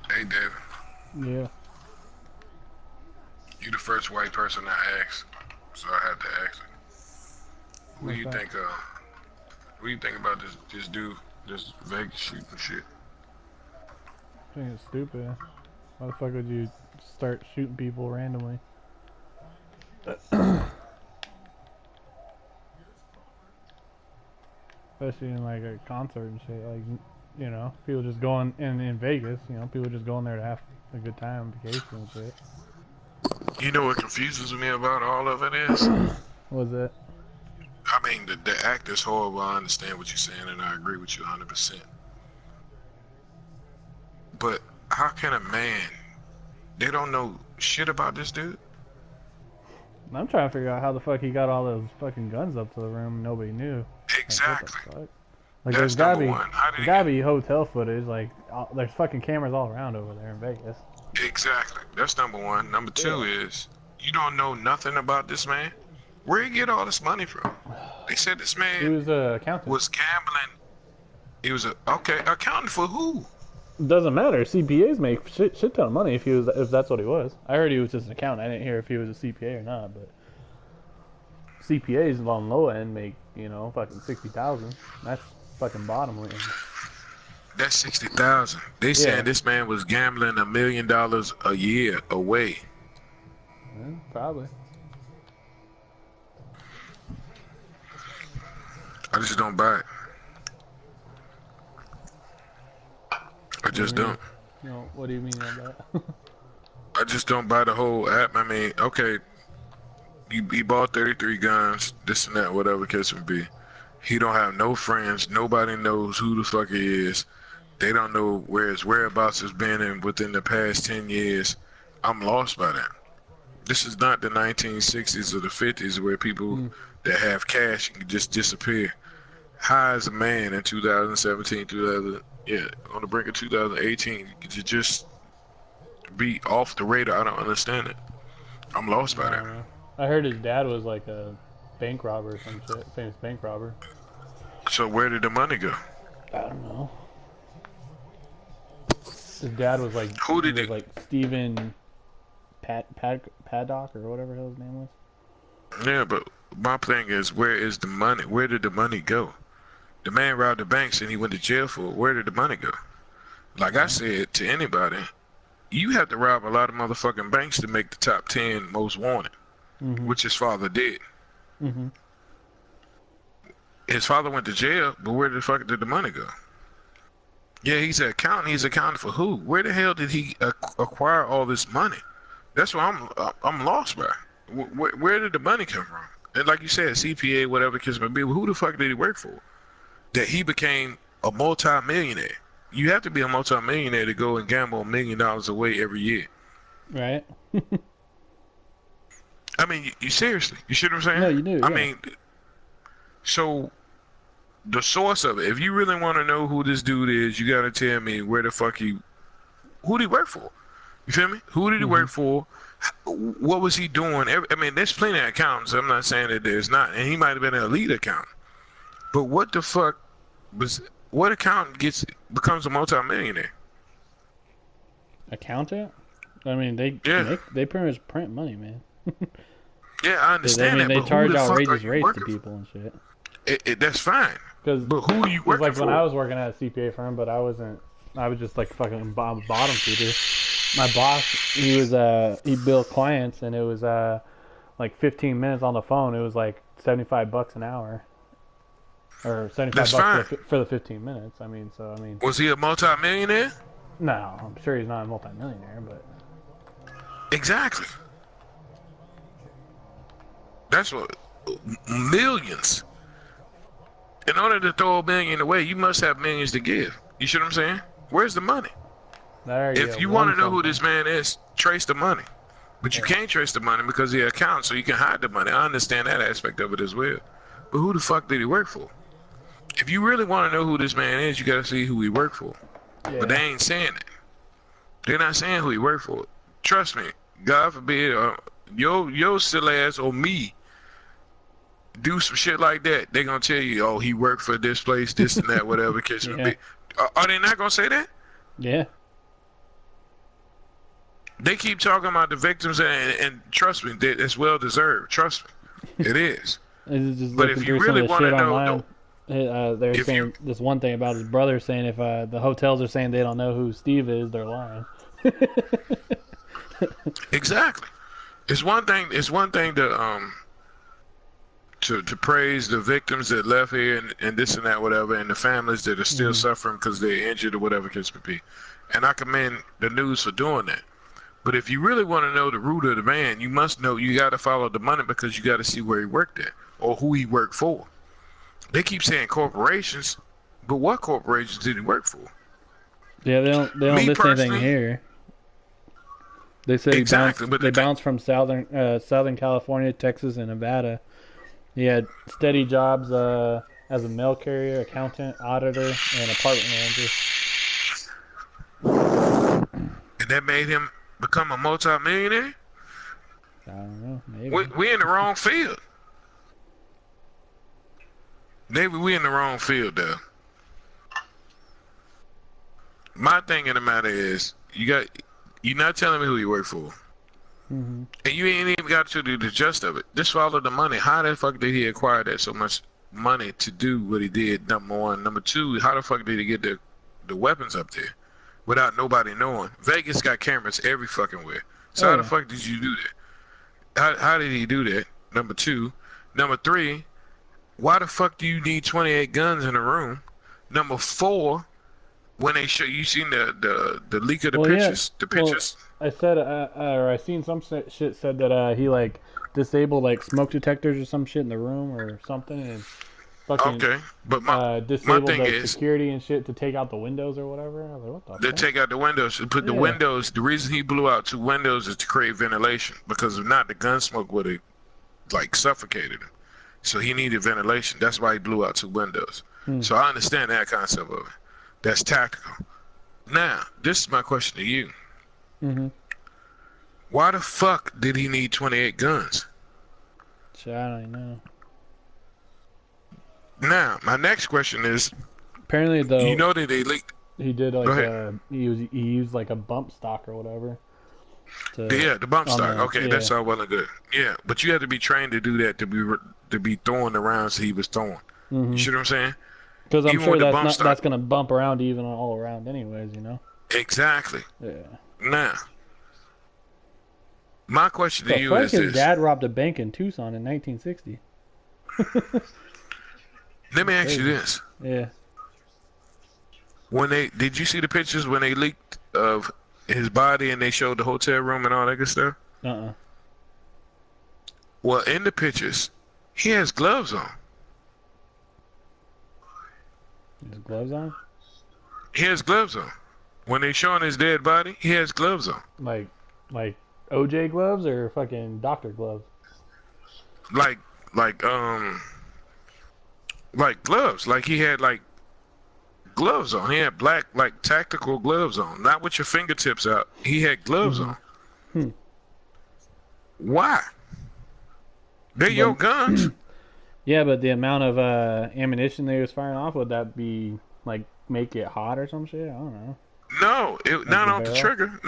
Hey, David. Yeah. You the first white person I asked, so I had to ask it. What do you think? What do you think about this dude, this Vegas shooting shit? I think it's stupid. Why the fuck would you start shooting people randomly? Especially in like a concert and shit. Like, you know, people just going in Vegas. You know, people just going there to have a good time, vacation and shit. You know what confuses me about all of it is? What was it? I mean, the act is horrible. I understand what you're saying, and I agree with you 100%. But how can a man? They don't know shit about this dude. I'm trying to figure out how the fuck he got all those fucking guns up to the room and nobody knew. Exactly. Like, what the fuck? Like, That's there's gotta number be, one. How did there's he gotta get? be hotel footage. Like, there's fucking cameras all around over there in Vegas. Exactly. That's number one. Number two is you don't know nothing about this man. Where he get all this money from? They said this He man was a accountant. was gambling. He was accounting for who? Doesn't matter. CPAs make shit ton of money if that's what he was. I heard he was just an accountant. I didn't hear if he was a CPA or not. But CPAs on low end make, you know, fucking 60,000. That's fucking bottom line. That's 60,000. They saying this man was gambling $1 million a year away. Yeah, probably. I just don't buy it. I just don't. You know, what do you mean on that? I just don't buy the whole app. I mean, okay, he bought 33 guns, this and that, whatever the case may be. He don't have no friends. Nobody knows who the fuck he is. They don't know where his whereabouts has been in within the past 10 years. I'm lost by that. This is not the 1960s or the 50s where people that have cash can just disappear. How is a man in 2017, on the brink of 2018, to just be off the radar? I don't understand it. I'm lost by that. I heard his dad was like a bank robber or some shit, famous bank robber. So where did the money go? I don't know. His dad was like like Stephen Paddock or whatever his name was. Yeah, but my thing is, where is the money? Where did the money go? The man robbed the banks and he went to jail for it. Where did the money go? Like I said to anybody, you have to rob a lot of motherfucking banks to make the top 10 most wanted, which his father did. His father went to jail, but where the fuck did the money go? Yeah, he's an accountant. He's accounting for who? Where the hell did he acquire all this money? That's what I'm lost by. Where did the money come from? And like you said, CPA, whatever the case may be, who the fuck did he work for? That he became a multi-millionaire. You have to be a multi-millionaire to go and gamble $1 million away every year. Right. I mean, you seriously, you see what I'm saying? No, you do. I mean, so the source of it, if you really want to know who this dude is, you got to tell me where the fuck who did he work for? You feel me? Who did he work for? What was he doing? I mean, there's plenty of accountants. I'm not saying that there's not. And he might have been an elite accountant. But what the fuck was What accountant becomes a multimillionaire? Accountant? I mean, Yeah. they pretty much print money, man. Yeah, I I understand mean, that, they but who charge the fuck are outrageous you rates to working people and shit. for? That's fine. Because But who are you it's working like when for? I was working at a CPA firm, but I wasn't. I was just like fucking bottom feeder. My boss, he billed clients, and it was like 15 minutes on the phone. It was like $75 an hour, or 75 That's bucks fine. for the 15 minutes. I mean, Was he a multimillionaire? no, I'm sure he's not a multimillionaire, but Exactly. That's what millions. In order to throw a million away, you must have millions to give. You see what I'm saying? Where's the money? there If you won want to know who something. this man is, trace the money. But you can't trace the money because he accounts, so you can hide the money. I understand that aspect of it as well. But who the fuck did he work for? If you really want to know who this man is, you gotta see who he worked for. But they Yeah. ain't saying it. They're not saying who he worked for. Trust me. God forbid, your silly ass or me do some shit like that. They gonna tell you, oh, he worked for this place, this and that, whatever case may Yeah. be. Are they not gonna say that? Yeah. They keep talking about the victims, and trust me, it's well deserved. Trust me, it is. I was just But looking if you through some really of the want to shit know, online. They're if saying you this one thing about his brother, saying if the hotels are saying they don't know who Steve is, they're lying. exactly, it's one thing. It's one thing to praise the victims that left here and this and that, whatever, and the families that are still suffering because they're injured or whatever case may be. And I commend the news for doing that. But if you really want to know the root of the man, you must know you got to follow the money because you got to see where he worked at or who he worked for. They keep saying corporations, but what corporations did he work for? Yeah, they don't Me list anything personally, here. They said exactly. But they bounced from Southern California, Texas, and Nevada. He had steady jobs as a mail carrier, accountant, auditor, and apartment manager. and that made him become a multimillionaire. I don't know, maybe. We in the wrong field. Maybe we in the wrong field though. My thing in the matter is you're not telling me who you work for. Mm-hmm. And you ain't even got to do the gist of it. Just follow the money. How the fuck did he acquire that so much money to do what he did? Number one. Number two, how the fuck did he get the weapons up there without nobody knowing? Vegas got cameras every fucking where. So how the fuck did you do that? How did he do that? Number two. Number three, why the fuck do you need 28 guns in a room? Number four, when they show you seen the leak of the pictures, the pictures. I said, or I seen some shit said that he like disabled like smoke detectors or some shit in the room or something, and fucking Okay, but my disabled thing like is security and shit to take out the windows or whatever. I was like, what the they fuck? take out the windows. Put the Yeah. windows. The reason he blew out two windows is to create ventilation because if not, the gun smoke would have like suffocated him. So he needed ventilation. That's why he blew out two windows. So I understand that concept of it. That's tactical. Now, this is my question to you. Mm-hmm. Why the fuck did he need 28 guns? Shit, I don't even know. Now, my next question is, Apparently, though, you know that they leaked. he did Go like ahead. he used like a bump stock or whatever. Yeah, the bump on stock. the- Okay, yeah. that's all well and good. Yeah, but you had to be trained to do that to be throwing the rounds he was throwing. Mm-hmm. You see what I'm saying? Because I'm Even sure with the that's bump not stock. that's gonna bump around even all around anyways, you know. Exactly. Yeah. Now, my question to The you fuck, is his this: dad robbed a bank in Tucson in 1960. let me ask you crazy. this: Yeah. when did you see the pictures when they leaked of his body and they showed the hotel room and all that good stuff? Uh-uh. Well, in the pictures, he has gloves on. His gloves on? He has gloves on. When they showing his dead body, he has gloves on. Like OJ gloves or fucking doctor gloves? Like gloves. Like he had like gloves on. He had black like tactical gloves on. Not with your fingertips out. He had gloves on. Hmm. Why? They're your guns. Yeah, but the amount of ammunition they was firing off, would that be like make it hot or some shit? I don't know. No, not the off the barrel? trigger.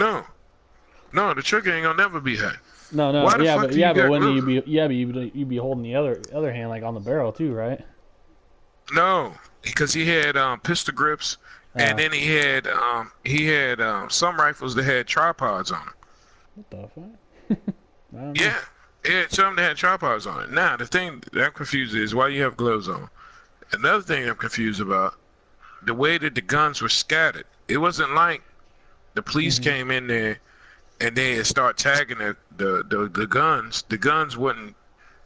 No, the trigger ain't gonna never be hot. No, Why the fuck but do you got when gloves? you be holding the other hand like on the barrel too, right? No, because he had pistol grips, and then he had some rifles that had tripods on them. What the fuck? I don't know. Yeah, he had some that had tripods on it. Now the thing that I'm confused is why you have gloves on. Another thing I'm confused about, the way that the guns were scattered. It wasn't like the police came in there and they start tagging the guns. The guns wasn't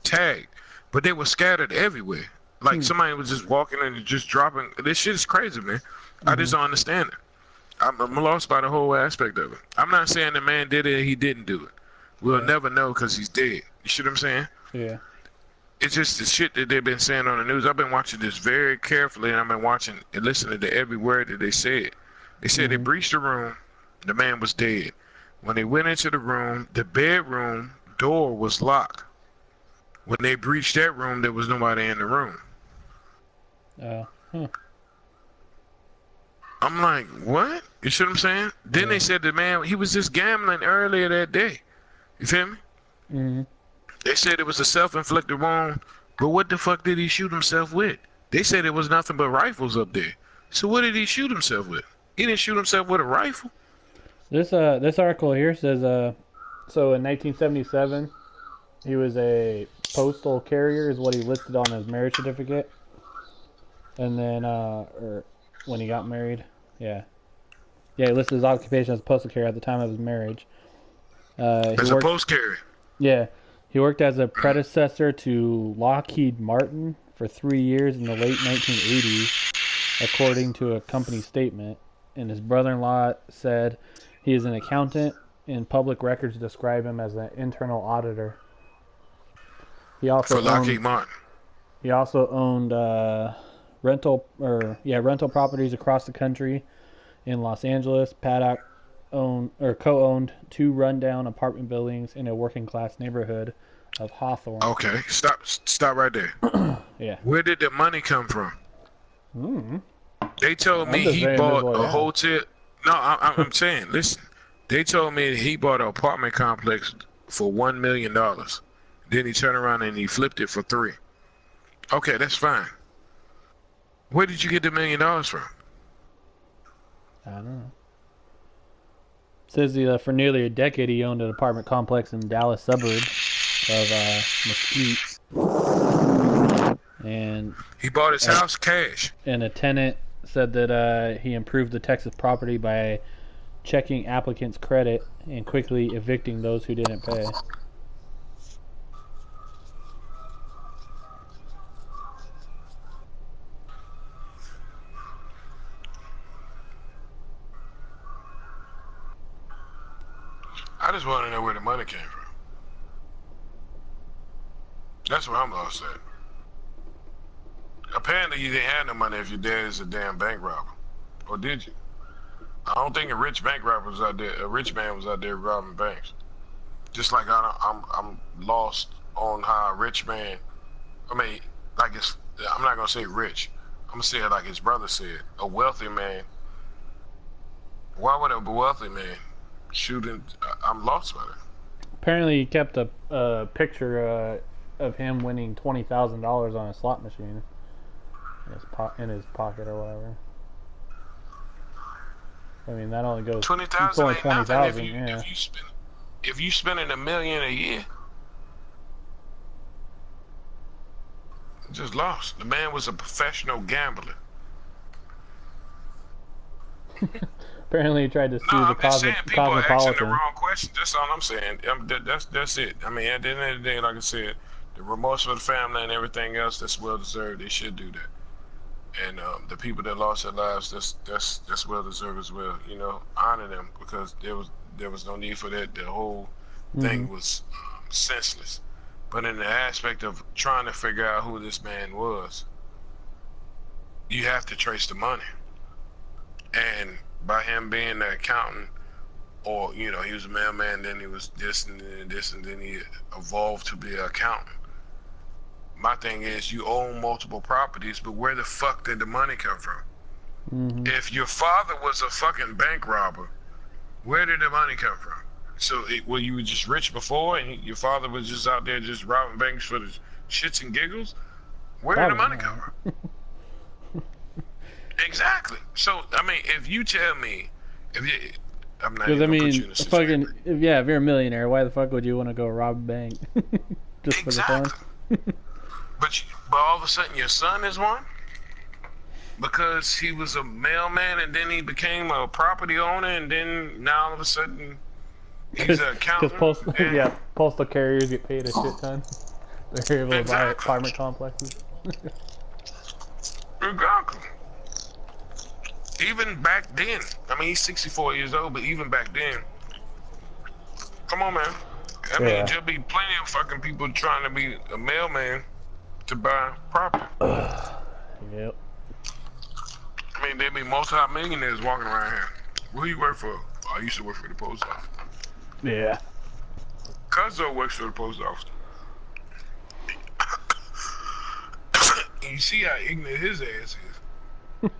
tagged, but they were scattered everywhere. Like somebody was just walking in and just dropping. This shit is crazy, man. I just don't understand it. I'm lost by the whole aspect of it. I'm not saying the man did it, he didn't do it. We'll never know because he's dead. You see what I'm saying? Yeah. It's just the shit that they've been saying on the news. I've been watching this very carefully, and I've been watching and listening to every word that they said. They said they breached the room. The man was dead. When they went into the room, the bedroom door was locked. When they breached that room, there was nobody in the room. I'm like, what? You see what I'm saying? Then they said the man, he was just gambling earlier that day. You feel me? Mm-hmm. They said it was a self-inflicted wound, but what the fuck did he shoot himself with? They said it was nothing but rifles up there. So what did he shoot himself with? He didn't shoot himself with a rifle. This article here says so in 1977 he was a postal carrier is what he listed on his marriage certificate, and then or when he got married, he listed his occupation as a postal carrier at the time of his marriage. As a post carrier. Yeah, he worked as a predecessor to Lockheed Martin for 3 years in the late 1980s, according to a company statement. And his brother-in-law said he is an accountant, and public records describe him as an internal auditor. He also for Lockheed Martin. He also owned rental properties across the country. In Los Angeles, Paddock co-owned 2 rundown apartment buildings in a working-class neighborhood of Hawthorne. Okay, stop right there. Yeah. Where did the money come from? They told me he bought a hotel. No, I'm saying, listen. They told me he bought an apartment complex for $1 million. Then he turned around and he flipped it for 3. Okay, that's fine. Where did you get the $1 million from? I don't know. Says for nearly a decade he owned an apartment complex in Dallas suburb of Mesquite. And he bought his house cash. And a tenant said that he improved the Texas property by checking applicants' credit and quickly evicting those who didn't pay. I just want to know where the money came from. That's where I'm lost at. Apparently you didn't have no money if your dad is a damn bank robber. Or did you? I don't think a rich bank robber was out there. A rich man was out there robbing banks. Just like I'm lost on how a rich man. I mean, like I'm not gonna say rich. I'm gonna say it like his brother said. A wealthy man. Why would a wealthy man shooting? I'm lost by that. Apparently, he kept a picture of him winning $20,000 on a slot machine in his pocket or whatever. I mean, that only goes. 20,000 ain't nothing. Yeah. If you spending $1 million a year, just lost. The man was a professional gambler. Apparently, he tried to sue the I'm just saying, people are asking the Cosmopolitan. wrong question. That's all I'm saying. That's it. I mean, at the end of the day, like I said, the remorse for the family and everything else, that's well deserved. They should do that. And the people that lost their lives, that's well deserved as well. You know, honor them because there was no need for that. The whole thing was senseless. But in the aspect of trying to figure out who this man was, you have to trace the money. And by him being the accountant, or he was a mailman, then he was this and then this, and then he evolved to be an accountant. My thing is, you own multiple properties, but where the fuck did the money come from? If your father was a fucking bank robber, where did the money come from? So, were you just rich before, and your father was just out there just robbing banks for the shits and giggles? Where did the money come from? Exactly. So, I mean, if you tell me, I'm not Because even I gonna put mean, you in a situation. if you're a millionaire, why the fuck would you want to go rob a bank? Just for the fun? But all of a sudden, your son is one because he was a mailman, and then he became a property owner, and then now all of a sudden he's an accountant. Because postal carriers get paid a shit ton. They're able to buy Exactly. apartment complexes. Exactly. Even back then, I mean, he's 64 years old, but even back then, come on, man. I mean, there'll be plenty of fucking people trying to be a mailman to buy property. Yep. I mean, there'll be multi-millionaires walking around here. Who you work for? Oh, I used to work for the post office. Yeah. Cuzzo works for the post office. You see how ignorant his ass is.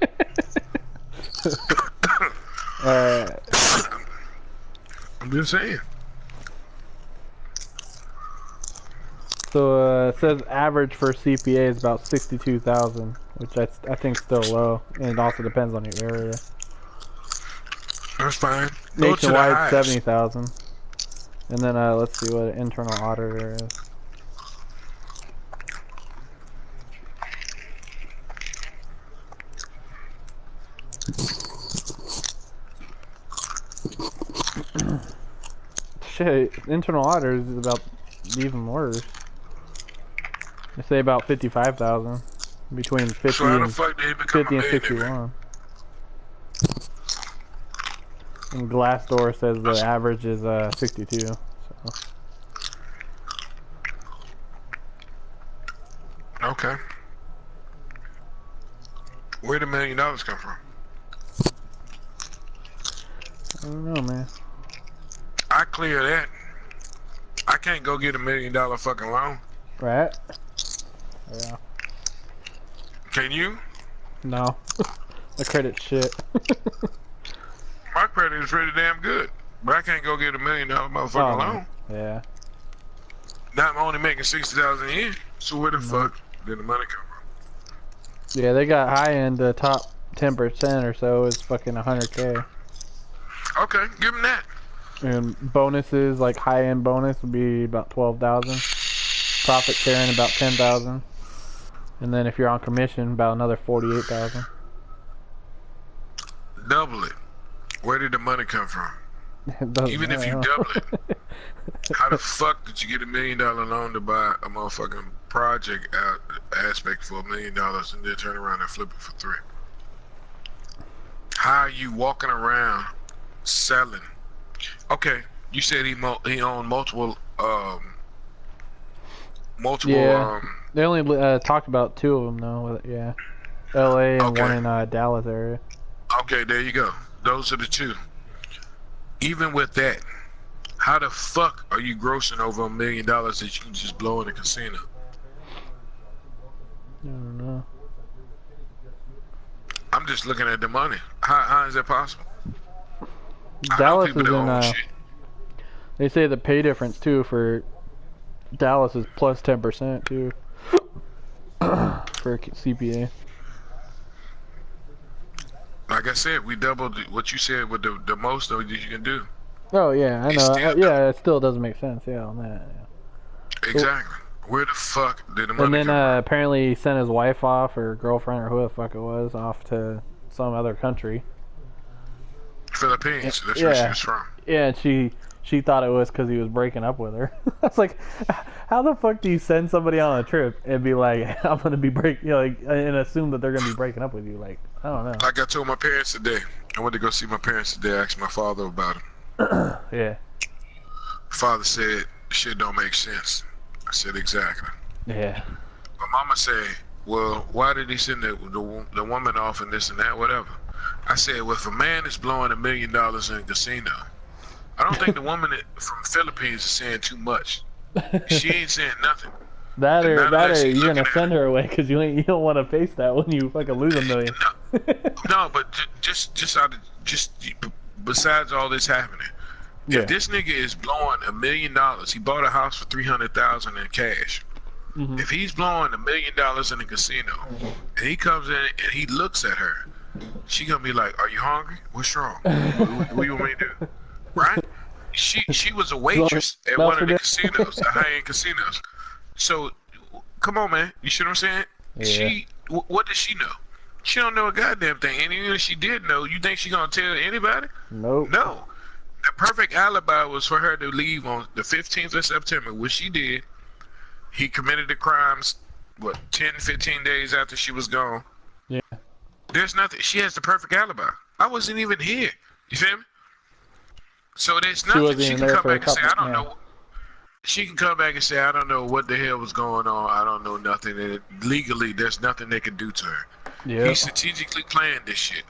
I'm just saying. So it says average for CPA is about 62,000, which I think is still low, and it also depends on your area. That's fine. Nationwide 70,000, and then let's see what an internal auditor is. Shit, internal auditors is about even worse. They say about 55,000, between 50 and 61. And Glassdoor says the average is 62. So. Okay. Where'd $1 million come from? I don't know, man. I clear that. I can't go get $1 million fucking loan. Right? Yeah. Can you? No. My credit's shit. My credit is pretty damn good, but I can't go get $1 million motherfucking loan. Yeah. Now I'm only making $60,000 a year. So where the fuck did the money come from? Yeah, they got high end. The top 10% or so is fucking 100K. Okay, give them that. And bonuses, like high end bonus, would be about 12,000. Profit sharing about 10,000. And then if you're on commission, about another 48,000. Double it. Where did the money come from? Even if you matter. double it, how the fuck did you get $1 million loan to buy a motherfucking project aspect for $1 million and then turn around and flip it for 3? How are you walking around selling? Okay, you said he owned multiple Yeah. They only talked about 2 of them though. Yeah, LA and one in Dallas area. Okay, there you go. Those are the 2. Even with that, how the fuck are you grossing over $1 million that you can just blow in a casino? I don't know. I'm just looking at the money. How is that possible? Dallas is in. They say the pay difference too for Dallas is plus 10% too for CPA. Like I said, we doubled what you said with the most that you can do. Oh yeah, I know. Yeah, it still doesn't make sense. Yeah, on that. Yeah. Exactly. Where the fuck did the money And then come from? apparently he sent his wife off, or girlfriend, or who the fuck it was, off to some other country. Philippines. That's where she was from. Yeah, and she thought it was because he was breaking up with her. I was like, how the fuck do you send somebody on a trip and be like, I'm gonna be and assume that they're gonna be breaking up with you? Like, I don't know. Like I told my parents today. I went to go see my parents today. I asked my father about it. Yeah. Father said, shit don't make sense. I said, exactly. Yeah. My mama said, well, why did he send the woman off and this and that, whatever? I said, well, if a man is blowing $1 million in a casino, I don't think the woman from Philippines is saying too much. She ain't saying nothing. That And or now that she's you're looking gonna at send her away because you don't want to face that when you fucking lose $1 million. No, but just out of besides all this happening, Yeah. if this nigga is blowing $1 million, he bought a house for $300,000 in cash. Mhm. If he's blowing $1 million in a casino, and he comes in and he looks at her, she gonna be like, "Are you hungry? What's wrong? What you want me to do?" Right? She was a waitress at one of the casinos, the high-end casinos. So, come on, man. You see what I'm saying? Yeah. What does she know? She don't know a goddamn thing. And even if she did know, you think she gonna tell anybody? Nope. No. The perfect alibi was for her to leave on the 15th of September, which she did. He committed the crimes, 10, 15 days after she was gone. Yeah. There's nothing. She has the perfect alibi. I wasn't even here. You feel me? So there's nothing wasn't she even can there come for a back and say, I couple- don't know. She can come back and say, I don't know what the hell was going on. I don't know nothing. And legally, there's nothing they can do to her. Yeah. He strategically planned this shit.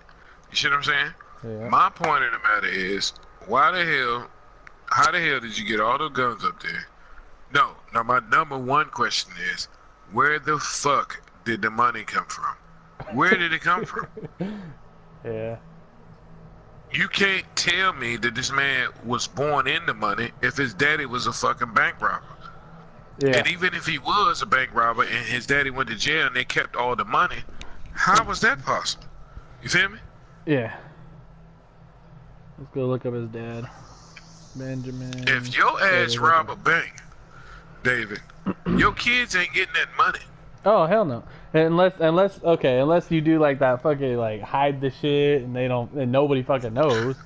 You see what I'm saying? Yeah. My point of the matter is, how the hell did you get all those guns up there? No. Now, my number one question is, where the fuck did the money come from? Where did it come from? Yeah. You can't tell me that this man was born into money if his daddy was a fucking bank robber. Yeah. And even if he was a bank robber and his daddy went to jail and they kept all the money, how was that possible? You feel me? Yeah. Let's go look up his dad. Benjamin. If your ass rob a bank, David, your kids ain't getting that money. Oh hell no! Unless you do like that fucking like hide the shit and they don't and nobody fucking knows.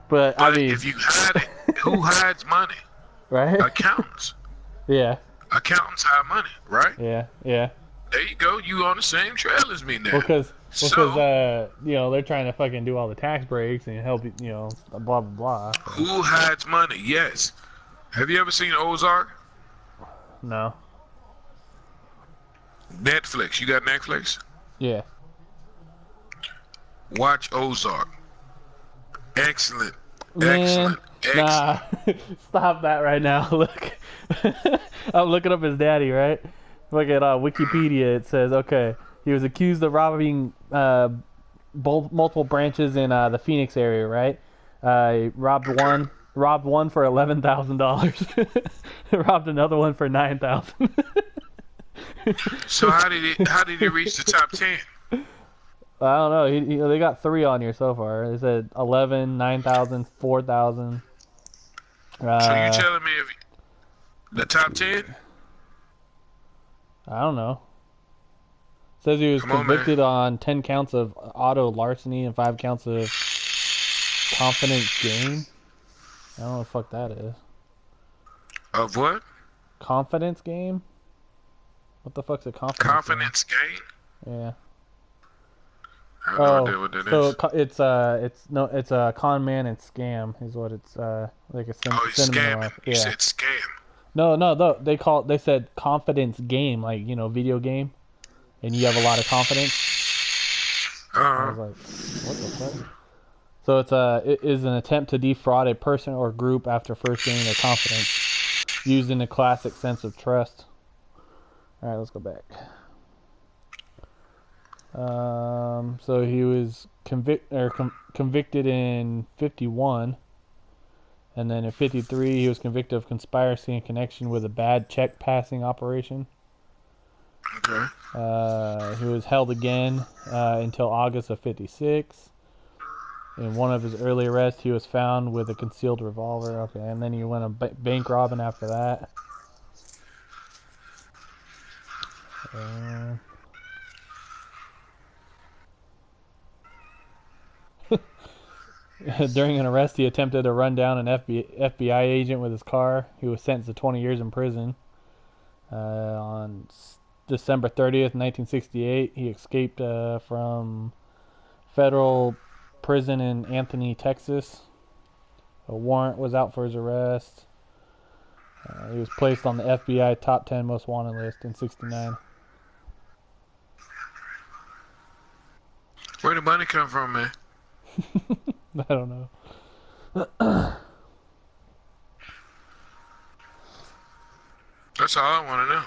But I mean, if you hide it, who hides money? Right? Accountants. Yeah. Accountants hide money, right? Yeah. Yeah. There you go. You on the same trail as me now. Because you know they're trying to fucking do all the tax breaks and help you know blah blah blah. Who hides money? Yes. Have you ever seen Ozark? No. Netflix. You got Netflix? Yeah. Watch Ozark. Excellent. Man, Excellent. nah. Stop that right now. Look. I'm looking up his daddy, right? Look at Wikipedia. It says, okay, he was accused of robbing multiple branches in the Phoenix area, right? He robbed one for $11,000. Robbed another one for $9,000. So how did he reach the top 10? I don't know. They got 3 on here so far. They said 11, 9,000, 4,000. So you telling me if the top 10? I don't know. Says he was convicted on 10 counts of auto larceny and 5 counts of confidence game. I don't know what the fuck that is. Of what? Confidence game? What the fuck's a Confidence game? Yeah. I don't know what that is. It's a con man and scam is what it's like a he's scamming. You said scam. No, they said confidence game, like, you know, video game, and you have a lot of confidence. I was like, what the fuck? So it is an attempt to defraud a person or group after first gaining their confidence, used in a classic sense of trust. All right, let's go back. So he was convicted in 51, and then in 53 he was convicted of conspiracy in connection with a bad check passing operation. Okay. He was held again until August of 56. In one of his early arrests, he was found with a concealed revolver. Okay, and then he went a bank robbing after that. During an arrest, he attempted to run down an FBI agent with his car. He was sentenced to 20 years in prison. On December 30th, 1968, he escaped from federal prison in Anthony, Texas. A warrant was out for his arrest. He was placed on the FBI top 10 most wanted list in 69. Where did money come from, man? I don't know. That's all I want to know.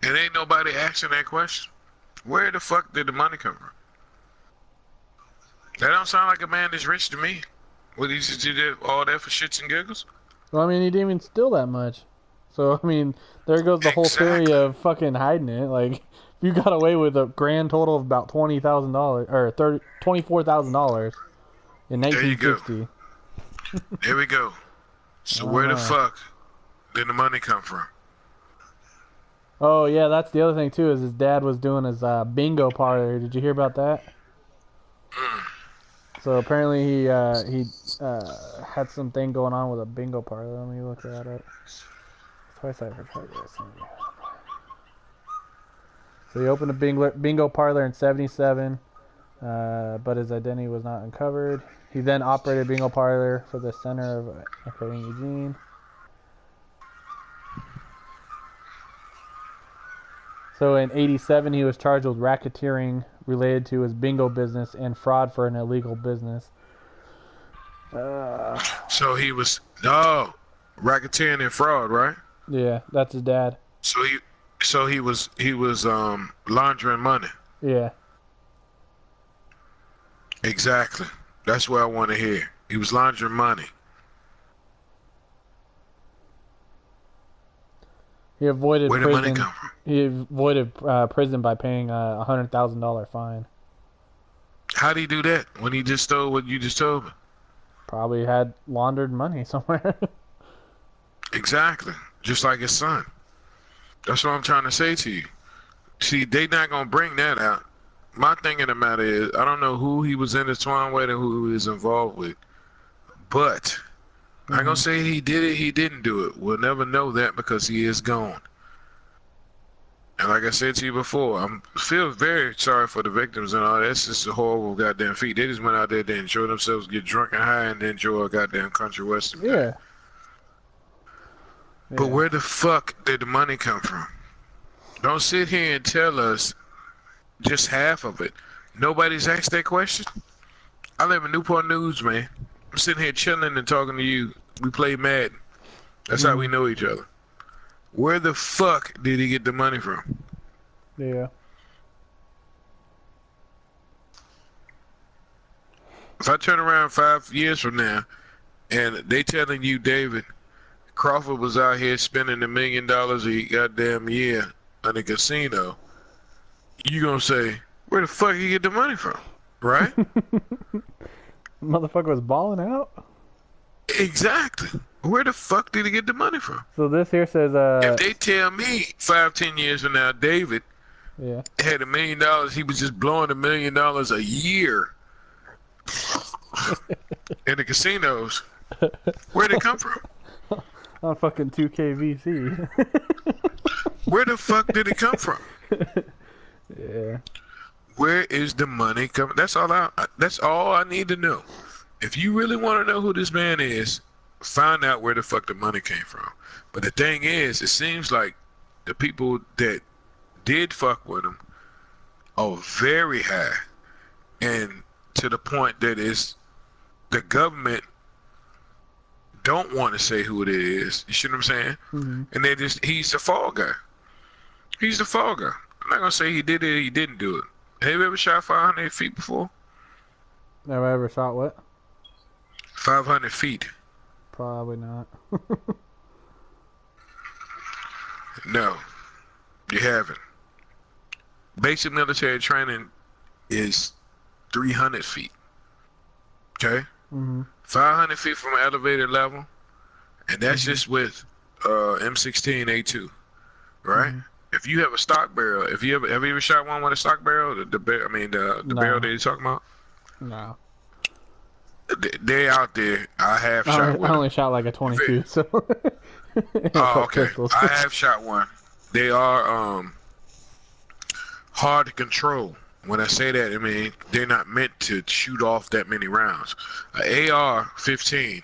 And ain't nobody asking that question. Where the fuck did the money come from? That don't sound like a man that's rich to me. What, he just did all that for shits and giggles? Well, I mean, he didn't even steal that much. So, I mean, there goes the whole theory Exactly. of fucking hiding it. Like, if you got away with a grand total of about $20,000 or $24,000 in There you go. 1960. There we go. So where the fuck did the money come from? Oh yeah, that's the other thing too. Is his dad was doing his bingo parlor. Did you hear about that? So apparently he had something going on with a bingo parlor. Let me look at it. Twice I've heard this. So he opened a bingo parlor in '77, but his identity was not uncovered. He then operated a bingo parlor for the center of in Eugene. So in '87, he was charged with racketeering related to his bingo business and fraud for an illegal business. So he was racketeering and fraud, right? Yeah, that's his dad. So he was laundering money. Yeah. Exactly. That's what I want to hear. He was laundering money. He avoided Where did prison. money come from? He avoided prison by paying a $100,000 fine. How'd he do that when he just stole what you just told me? Probably had laundered money somewhere. Exactly. Just like his son. That's what I'm trying to say to you. See, they not gonna bring that out. My thing in the matter is, I don't know who he was intertwined with and who he was involved with, but I ain't gonna say he did it, he didn't do it. We'll never know that because he is gone. And like I said to you before, I feel very sorry for the victims and all that. It's just a horrible goddamn feat. They just went out there to enjoy themselves, get drunk and high, and enjoy a goddamn country western. Yeah. But where the fuck did the money come from? Don't sit here and tell us just half of it. Nobody's asked that question. I live in Newport News, man. I'm sitting here chilling and talking to you. We play Madden. That's how we know each other. Where the fuck did he get the money from? Yeah. If I turn around 5 years from now and they telling you, David, Crawford was out here spending $1 million a goddamn year on a casino, you gonna say, where the fuck did he get the money from? Right? Motherfucker was balling out. Exactly. Where the fuck did he get the money from? So this here says If they tell me 5-10 years from now, David yeah. had $1 million, he was just blowing $1 million a year in the casinos, where'd it come from? On fucking 2KVC. Where the fuck did it come from? Yeah. Where is the money coming? That's all I need to know. If you really want to know who this man is, find out where the fuck the money came from. But the thing is, it seems like the people that did fuck with him are very high, and to the point that is the government don't want to say who it is. You see what I'm saying? Mm-hmm. And he's the fall guy. He's the fall guy. I'm not gonna say he did it or he didn't do it. Have you ever shot 500 feet before? Never ever shot what? 500 feet. Probably not. No, you haven't. Basic military training is 300 feet. Okay? Mm-hmm. 500 feet from an elevated level, and that's just with M16A2, right? Mm-hmm. If you have a stock barrel, have you ever shot one with a stock barrel? The barrel that you're talking about? No. They out there. I have shot one. I only shot like a 22, so. Oh, okay. Pistols. I have shot one. They are hard to control. When I say that, I mean they're not meant to shoot off that many rounds. An AR-15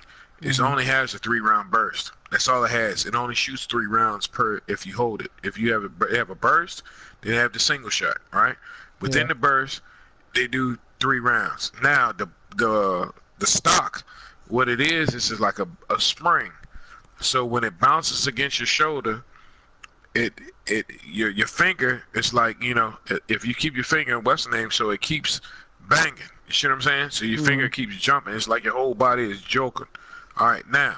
only has a 3-round burst. That's all it has. It only shoots 3 rounds per if you hold it. If you have a burst, then they have the single shot, right? Within the burst, they do 3 rounds. Now the stock, what it is like a spring. So when it bounces against your shoulder, your finger is like, you know, if you keep your finger in what's the name, so it keeps banging. You see what I'm saying? So your finger keeps jumping. It's like your whole body is joking. All right, now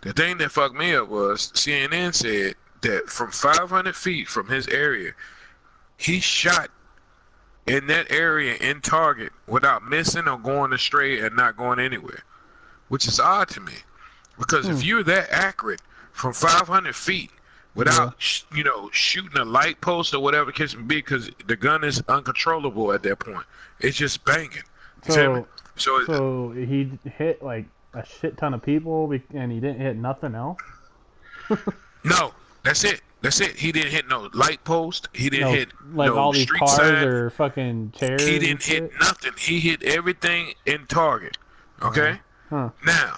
the thing that fucked me up was CNN said that from 500 feet from his area, he shot in that area in target without missing or going astray and not going anywhere, which is odd to me, because if you're that accurate from 500 feet without you know, shooting a light post or whatever the case may be, because the gun is uncontrollable at that point, it's just banging. So he hit like a shit ton of people and he didn't hit nothing else? No, that's it. That's it. He didn't hit no light post. He didn't hit like no all these street cars sign. or fucking chairs. He didn't hit nothing. He hit everything in target. Okay? Now,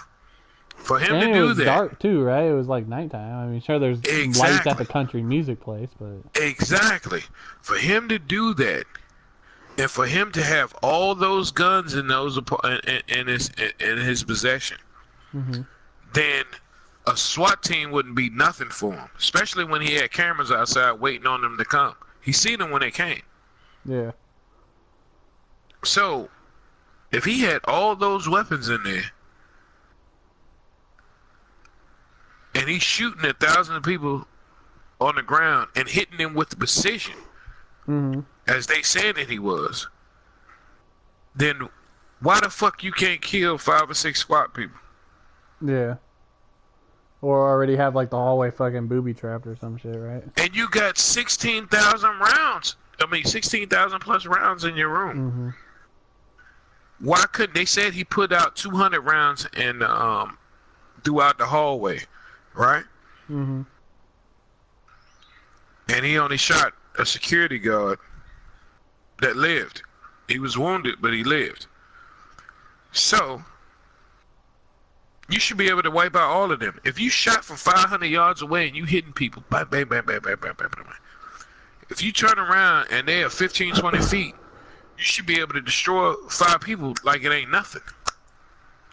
for him to it do was that. dark too, right? It was like nighttime. I mean, sure, there's lights at the country music place, but Exactly. For him to do that, and for him to have all those guns in those in his possession, then a SWAT team wouldn't be nothing for him, especially when he had cameras outside waiting on them to come. He seen them when they came. Yeah. So, if he had all those weapons in there, and he's shooting 1,000 people on the ground and hitting them with precision, as they said that he was, then why the fuck you can't kill 5 or 6 SWAT people? Yeah. Or already have like the hallway fucking booby trapped or some shit, right? And you got 16,000 rounds. I mean, 16,000 plus rounds in your room. Why couldn't they said he put out 200 rounds in throughout the hallway, right? And he only shot a security guard that lived. He was wounded, but he lived. So you should be able to wipe out all of them. If you shot from 500 yards away and you hitting people, bang, bang, bang, bang, bang, bang, bang, bang. If you turn around and they are 15, 20 feet, you should be able to destroy 5 people like it ain't nothing.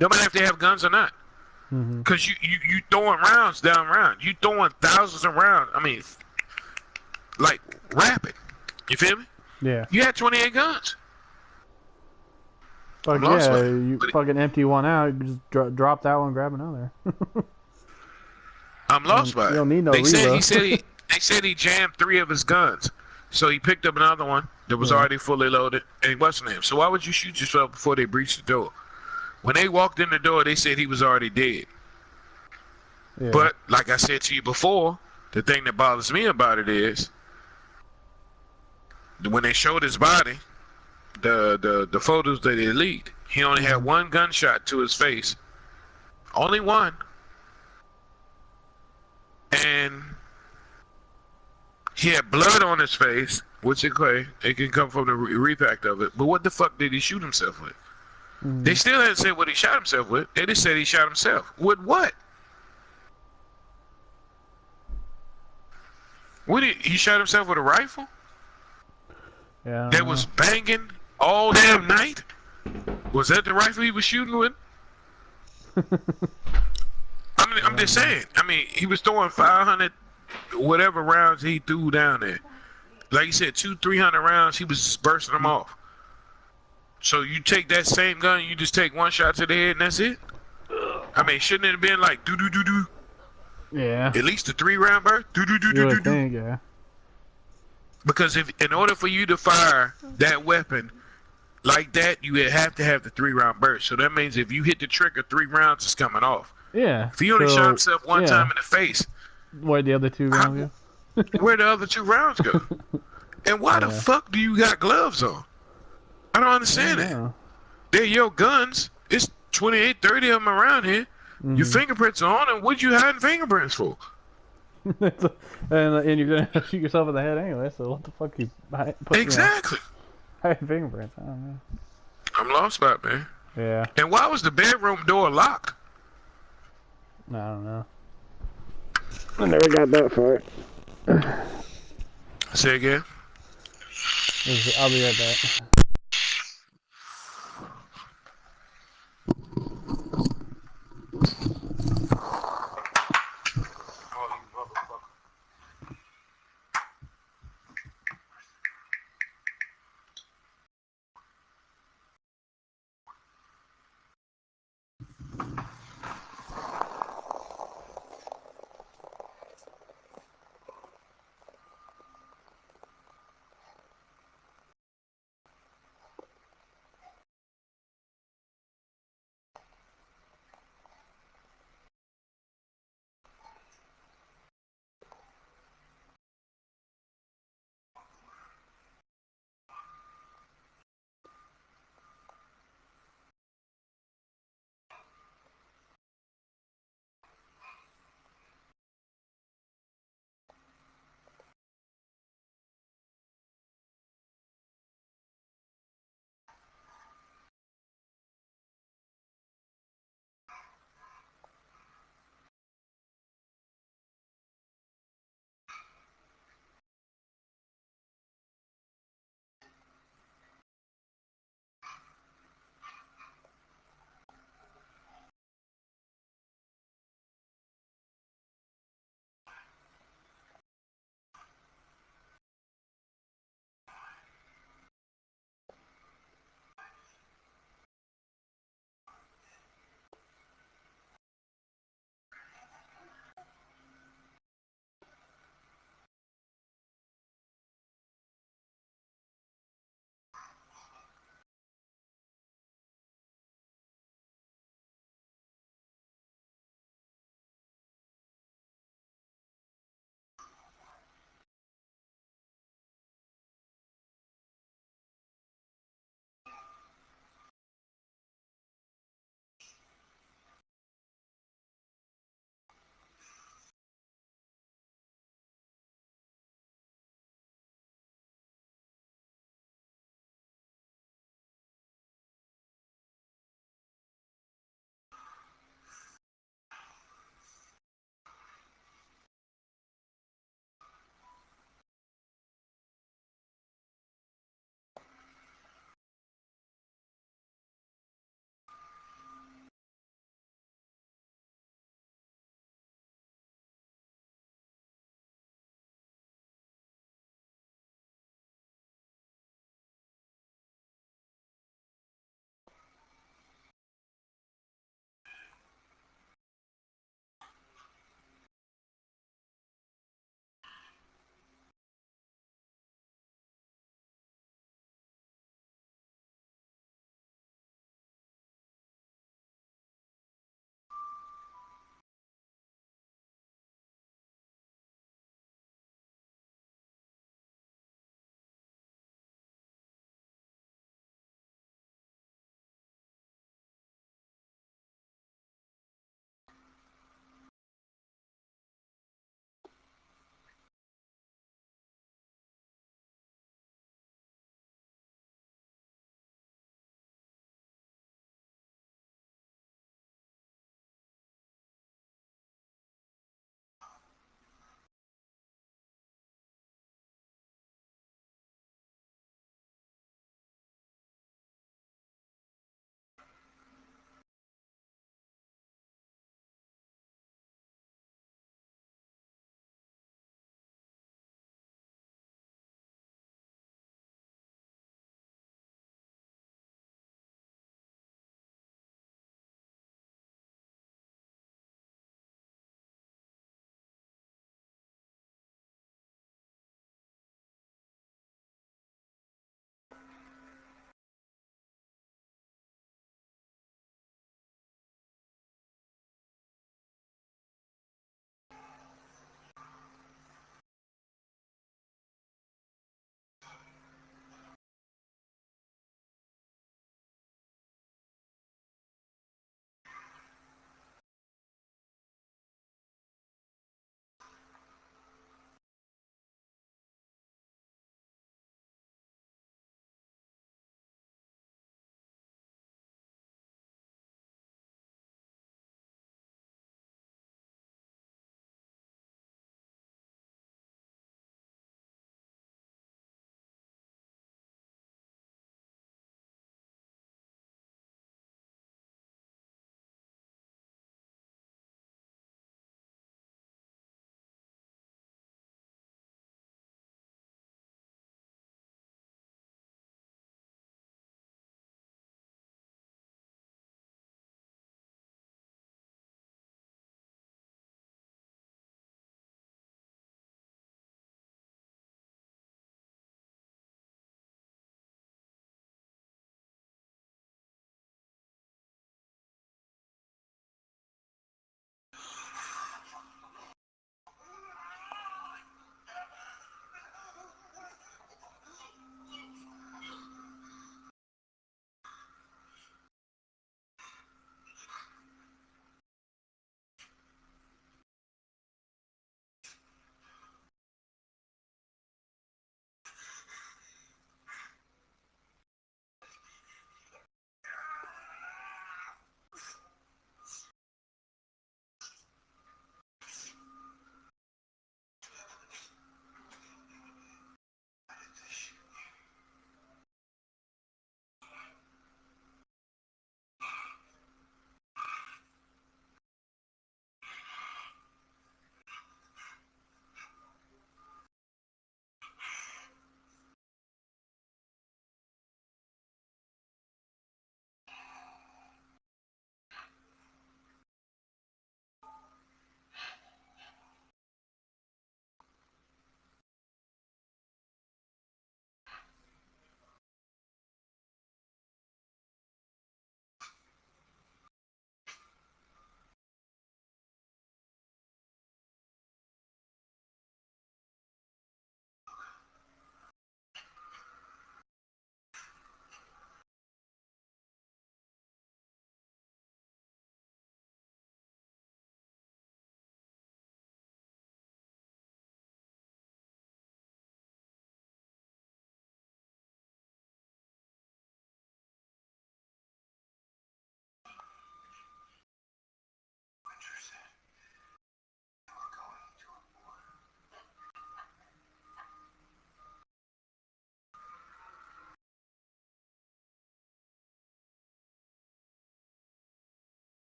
No matter if they have guns or not. Because you throwing rounds down round. You throwing thousands of rounds. I mean, like, rapid. You feel me? Yeah. You had 28 guns. Fuck yeah, you fucking empty one out, you just drop that one, grab another. I'm lost by it. You don't need no reload. They said he jammed 3 of his guns. So he picked up another one that was already fully loaded, and he wasn't him. So why would you shoot yourself before they breached the door? When they walked in the door, they said he was already dead. Yeah. But, like I said to you before, the thing that bothers me about it is, when they showed his body, the photos that they leaked, he only had 1 gunshot to his face. Only 1. And he had blood on his face, which it can come from the repack of it. But what the fuck did he shoot himself with? They still hadn't said what he shot himself with. They just said he shot himself. With what? He shot himself with a rifle? Yeah. That was banging all damn night? Was that the rifle he was shooting with? I'm just saying. I mean, he was throwing 500 whatever rounds he threw down there. Like you said, 200-300 rounds, he was just bursting them off. So you take that same gun, you just take 1 shot to the head and that's it? I mean, shouldn't it have been like do-do-do-do? Yeah. At least a 3-round burst? Do-do-do-do-do-do. Yeah. Because in order for you to fire that weapon like that, you would have to have the 3-round burst. So that means if you hit the trigger, 3 rounds is coming off. Yeah. If he only shot himself one time in the face, where'd the other 2 rounds go? Where'd the other 2 rounds go? And why the fuck do you got gloves on? I don't understand that. They're your guns. It's 28, 30 of them around here. Your fingerprints are on them. What you hiding fingerprints for? and you're gonna shoot yourself in the head anyway. So what the fuck you put? Exactly. Hiding fingerprints. I don't know. I'm lost by it, man. Yeah. And why was the bedroom door locked? I don't know. I never got that far. Say again. I'll be right back.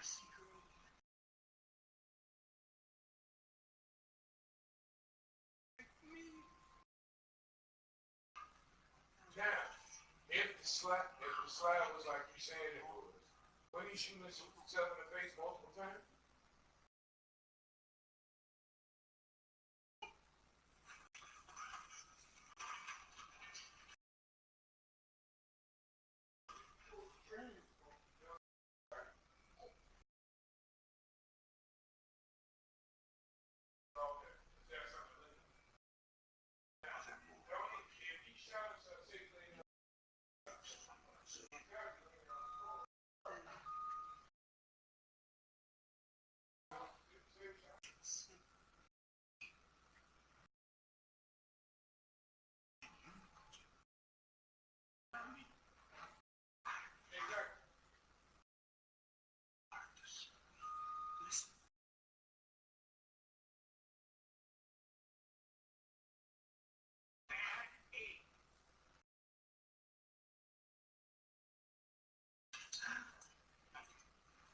Now, if the slide was like you said it was, when he shooting himself in the face multiple times?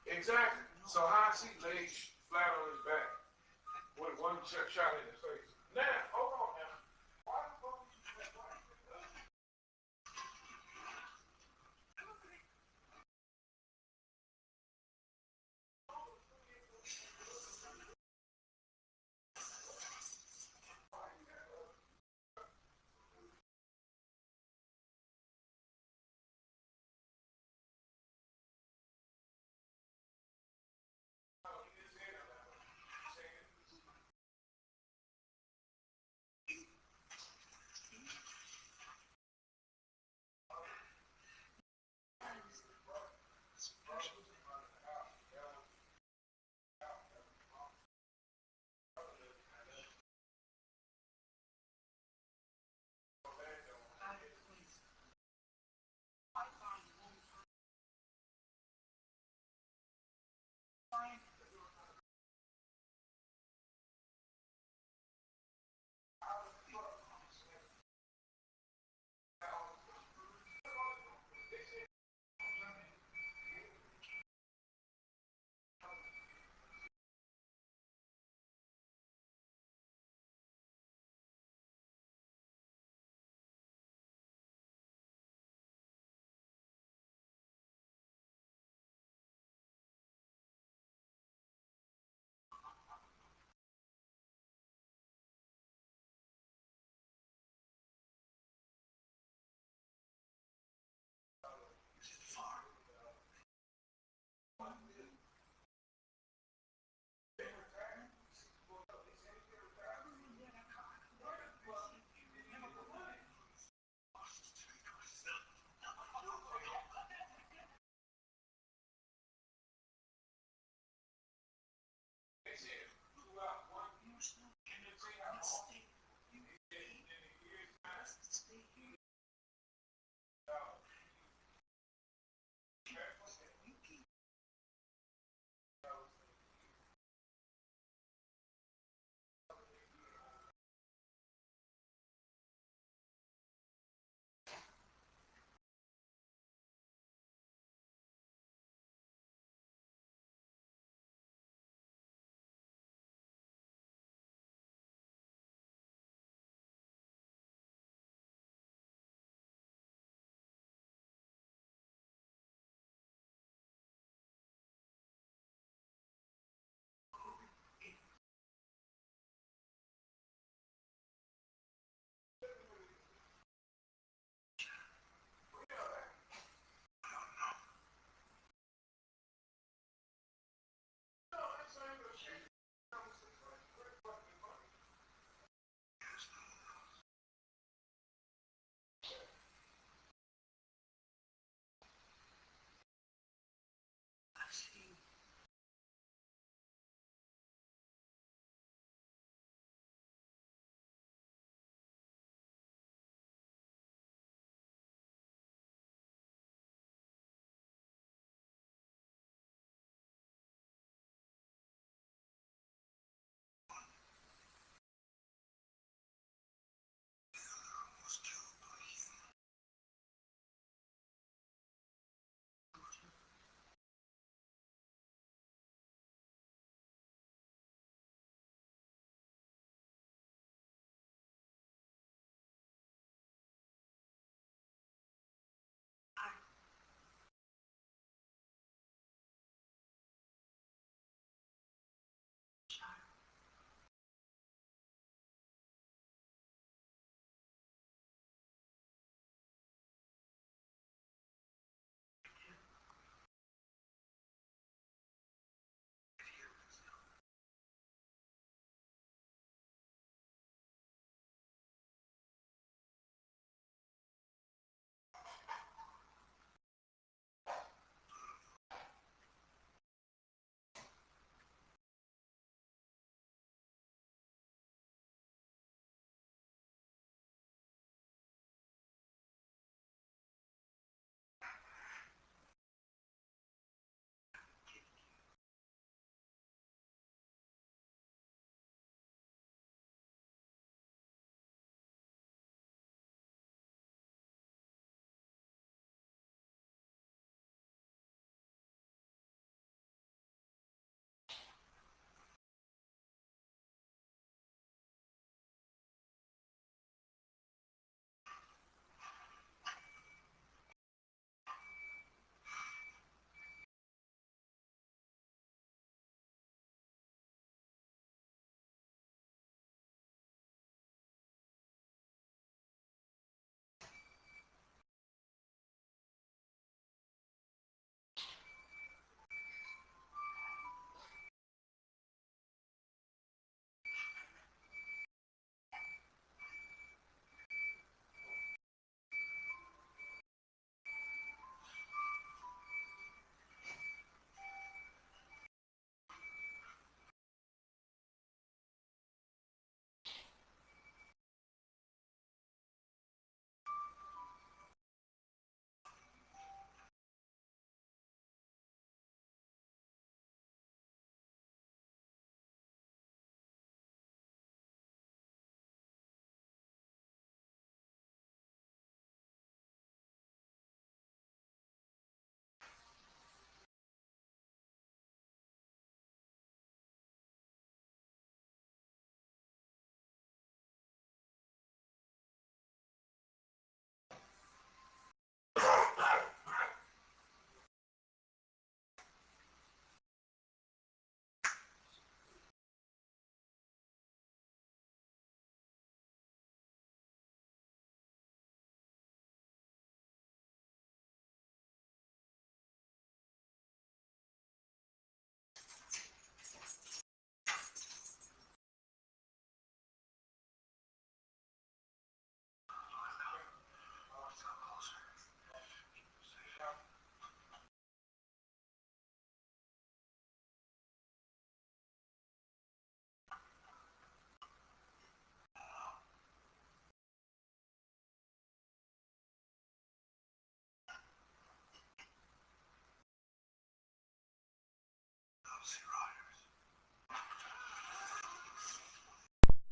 Exactly. So how is he laid flat on his back with one shot in his face? Now, hold on now. Why the fuck is you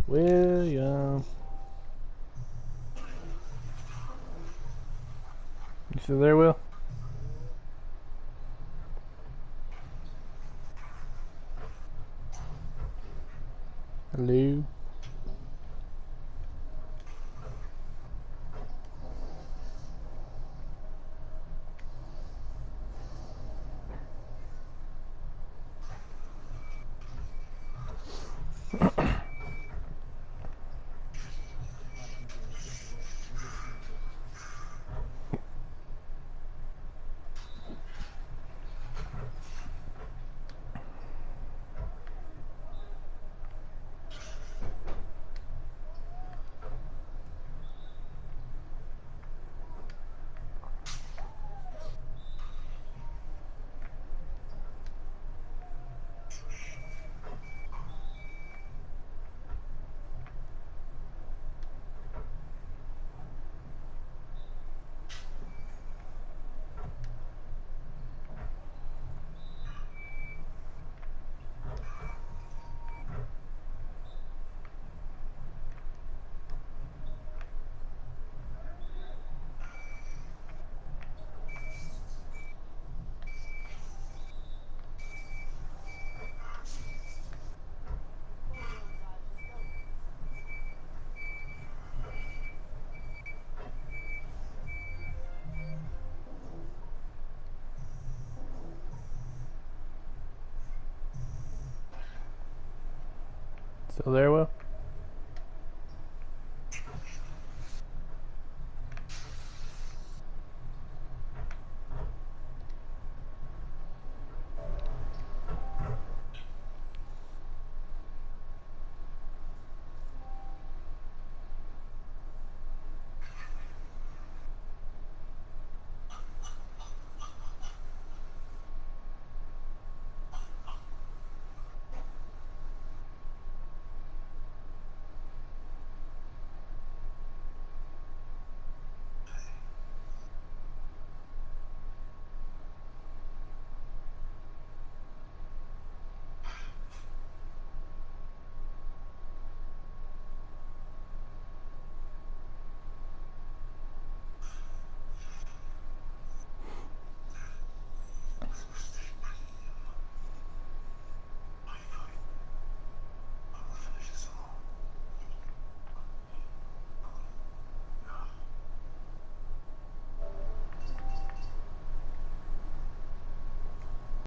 William. You still there, Will? Hello? Still there, Will?